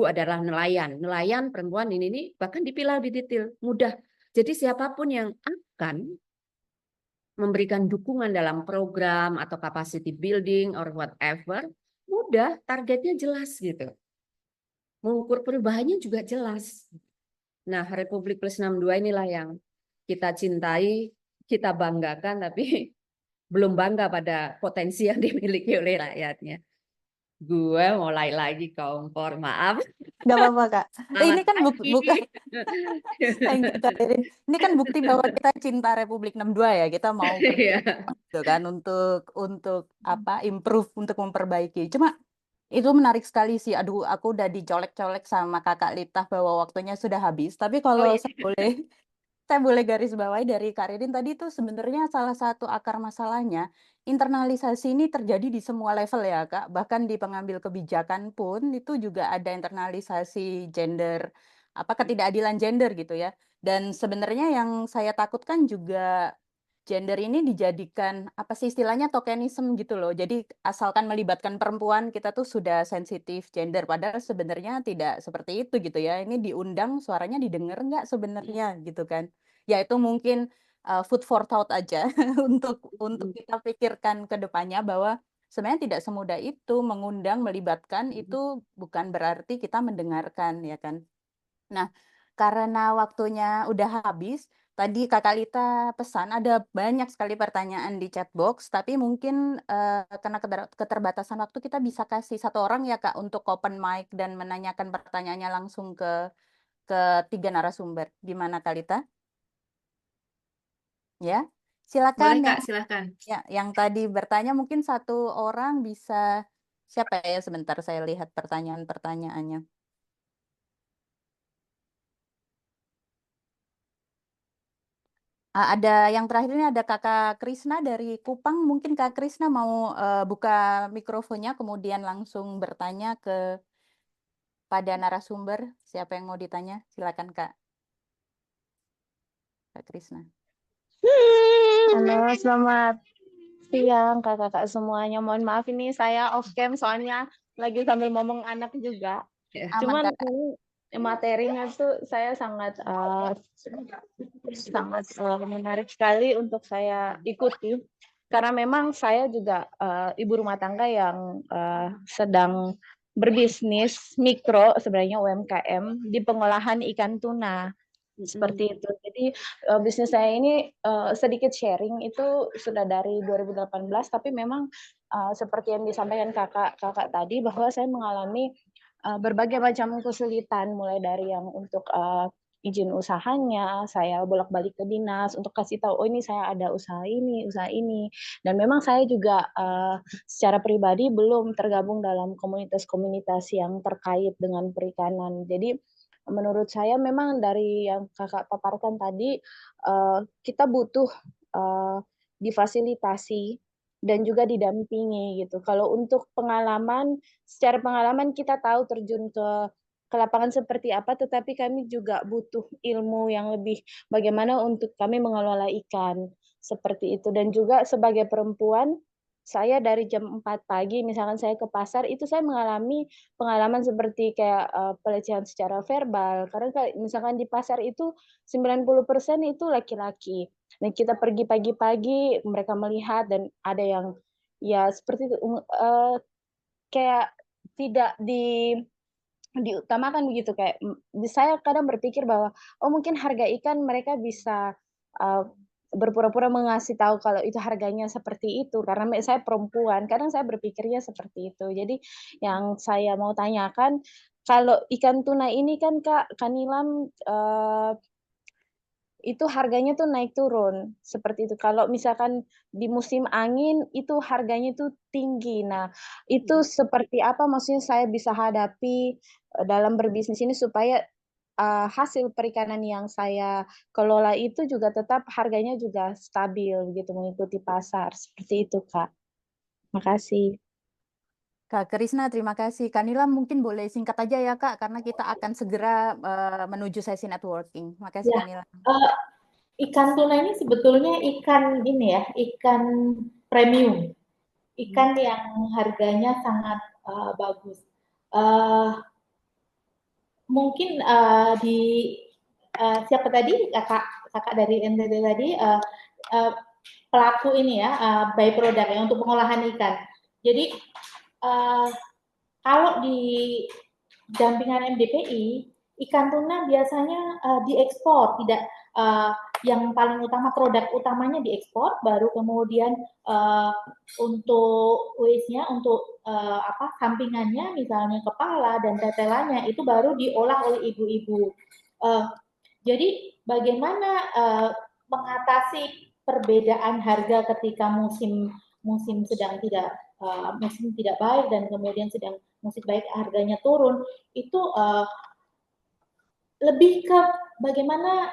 adalah nelayan. Nelayan perempuan ini bahkan dipilah lebih detail, mudah. Jadi siapapun yang akan memberikan dukungan dalam program atau capacity building or whatever, mudah, targetnya jelas gitu. Mengukur perubahannya juga jelas. Nah, Republik Plus 62 inilah yang kita cintai, kita banggakan, tapi belum bangga pada potensi yang dimiliki oleh rakyatnya. Gue mulai lagi kompor, maaf. Nggak apa-apa, Kak. Ini Selamat kan pagi. bukan thank you, Kak Ririn. Ini kan bukti bahwa kita cinta Republik 62 ya. Kita mau Iya. gitu kan untuk apa improve, untuk memperbaiki. Cuma itu menarik sekali sih. Aduh, aku udah dicolek-colek sama Kakak Litah bahwa waktunya sudah habis. Tapi Oh kalau iya. saya boleh garis bawahi dari Kak Ririn tadi itu sebenarnya salah satu akar masalahnya internalisasi ini terjadi di semua level ya Kak. Bahkan di pengambil kebijakan pun itu juga ada internalisasi gender, apa ketidakadilan gender gitu ya. Dan sebenarnya yang saya takutkan juga gender ini dijadikan apa sih istilahnya tokenisme gitu loh. Jadi asalkan melibatkan perempuan kita tuh sudah sensitif gender padahal sebenarnya tidak seperti itu gitu ya. Ini diundang suaranya didengar nggak sebenarnya gitu kan. Ya itu mungkin food for thought aja untuk kita pikirkan ke depannya bahwa sebenarnya tidak semudah itu mengundang melibatkan itu bukan berarti kita mendengarkan ya kan. Nah, karena waktunya udah habis, tadi Kakak Lita pesan ada banyak sekali pertanyaan di chat box, tapi mungkin karena keterbatasan waktu kita bisa kasih satu orang ya Kak untuk open mic dan menanyakan pertanyaannya langsung ke tiga narasumber. Gimana Kak Lita? Ya, Boleh silakan Kak, silahkan. yang tadi bertanya mungkin satu orang bisa siapa ya sebentar saya lihat pertanyaan-pertanyaannya. Ada yang terakhir ini ada Kakak Krisna dari Kupang. Mungkin Kak Krisna mau buka mikrofonnya kemudian langsung bertanya pada narasumber. Siapa yang mau ditanya? Silakan Kak Krisna. Halo, selamat siang kakak-kakak semuanya. Mohon maaf ini saya off cam soalnya lagi sambil ngomong anak juga. Ya. Aman Cuman Kak. ini materinya tuh saya sangat menarik sekali untuk saya ikuti karena memang saya juga ibu rumah tangga yang sedang berbisnis mikro sebenarnya UMKM di pengolahan ikan tuna. Seperti itu. Jadi bisnis saya ini sedikit sharing itu sudah dari 2018 tapi memang seperti yang disampaikan kakak tadi bahwa saya mengalami berbagai macam kesulitan mulai dari yang untuk izin usahanya, saya bolak-balik ke dinas untuk kasih tahu oh ini saya ada usaha ini dan memang saya juga secara pribadi belum tergabung dalam komunitas-komunitas yang terkait dengan perikanan. Jadi menurut saya memang dari yang kakak paparkan tadi kita butuh difasilitasi dan juga didampingi gitu. Kalau untuk pengalaman, secara pengalaman kita tahu terjun ke lapangan seperti apa, tetapi kami juga butuh ilmu yang lebih bagaimana untuk kami mengelola ikan seperti itu. Dan juga sebagai perempuan, saya dari jam 4 pagi, misalkan saya ke pasar, itu saya mengalami pengalaman seperti kayak pelecehan secara verbal. Karena misalkan di pasar itu 90% itu laki-laki. Dan kita pergi pagi-pagi, mereka melihat dan ada yang ya seperti itu, kayak tidak diutamakan begitu kayak saya kadang berpikir bahwa oh mungkin harga ikan mereka bisa berpura-pura mengasih tahu kalau itu harganya seperti itu karena saya perempuan kadang saya berpikirnya seperti itu. Jadi yang saya mau tanyakan kalau ikan tuna ini kan Kak Kanilam itu harganya tuh naik turun, seperti itu. Kalau misalkan di musim angin, itu harganya tuh tinggi. Nah, itu seperti apa maksudnya saya bisa hadapi, dalam berbisnis ini supaya, hasil perikanan yang saya kelola itu juga tetap harganya juga stabil gitu, mengikuti pasar, seperti itu, Kak. Makasih. Kak Krisna, terima kasih. Kanila mungkin boleh singkat aja ya Kak, karena kita akan segera menuju sesi networking. Makasih Ya, Kanila. ikan tuna ini sebetulnya ikan ini ya, ikan premium, ikan yang harganya sangat bagus. Mungkin di siapa tadi kakak dari NTT tadi pelaku ini ya by product ya untuk pengolahan ikan. Jadi kalau di dampingan MDPI ikan tuna biasanya diekspor, tidak yang paling utama produk utamanya diekspor, baru kemudian untuk waste-nya, untuk sampingannya, misalnya kepala dan tetelannya itu baru diolah oleh ibu-ibu. Jadi bagaimana mengatasi perbedaan harga ketika musim sedang tidak musim tidak baik dan kemudian sedang musim baik harganya turun itu lebih ke bagaimana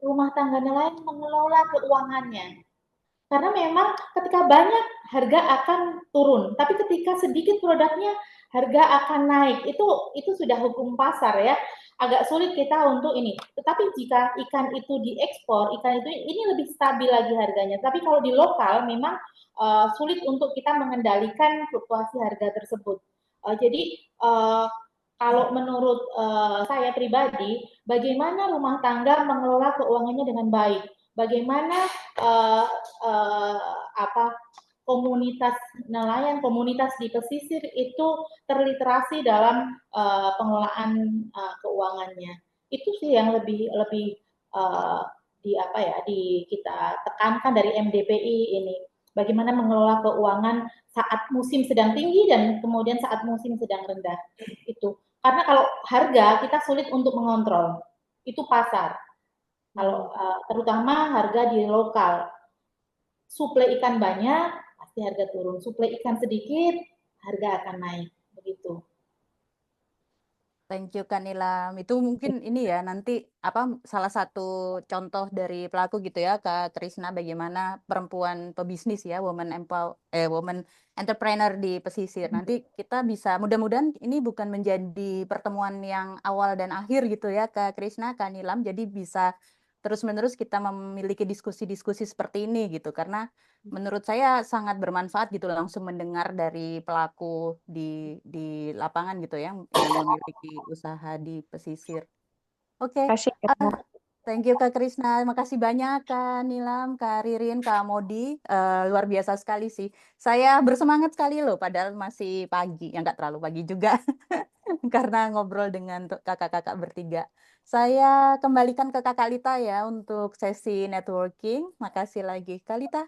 rumah tangga nelayan mengelola keuangannya. Karena memang ketika banyak harga akan turun, tapi ketika sedikit produknya harga akan naik. Itu sudah hukum pasar ya. Agak sulit kita untuk ini. Tetapi jika ikan itu diekspor, ikan itu ini lebih stabil lagi harganya. Tapi kalau di lokal memang sulit untuk kita mengendalikan fluktuasi harga tersebut. Jadi kalau menurut saya pribadi, bagaimana rumah tangga mengelola keuangannya dengan baik, bagaimana komunitas nelayan, komunitas di pesisir itu terliterasi dalam pengelolaan keuangannya. Itu sih yang lebih kita tekankan dari MDPI ini. Bagaimana mengelola keuangan saat musim sedang tinggi dan kemudian saat musim sedang rendah. Itu. Karena kalau harga kita sulit untuk mengontrol. Itu pasar. Kalau terutama harga di lokal. Suplai ikan banyak, pasti harga turun. Suplai ikan sedikit, harga akan naik. Begitu. Thank you Kanilam. Itu mungkin ini ya nanti salah satu contoh dari pelaku gitu ya Kak Krisna bagaimana perempuan pebisnis ya woman entrepreneur di pesisir. Nanti kita bisa mudah-mudahan ini bukan menjadi pertemuan yang awal dan akhir gitu ya Kak Krisna, Kanilam. Jadi bisa terus-menerus kita memiliki diskusi-diskusi seperti ini gitu karena menurut saya sangat bermanfaat gitu langsung mendengar dari pelaku di lapangan gitu ya yang memiliki usaha di pesisir. Oke. Kasih Thank you Kak Krisna, makasih banyak Kak Nilam, Kak Ririn, Kak Modi, luar biasa sekali sih. Saya bersemangat sekali loh, padahal masih pagi, ya nggak terlalu pagi juga, karena ngobrol dengan kakak-kakak bertiga. Saya kembalikan ke Kakak Lita ya untuk sesi networking. Makasih lagi Kak Lita.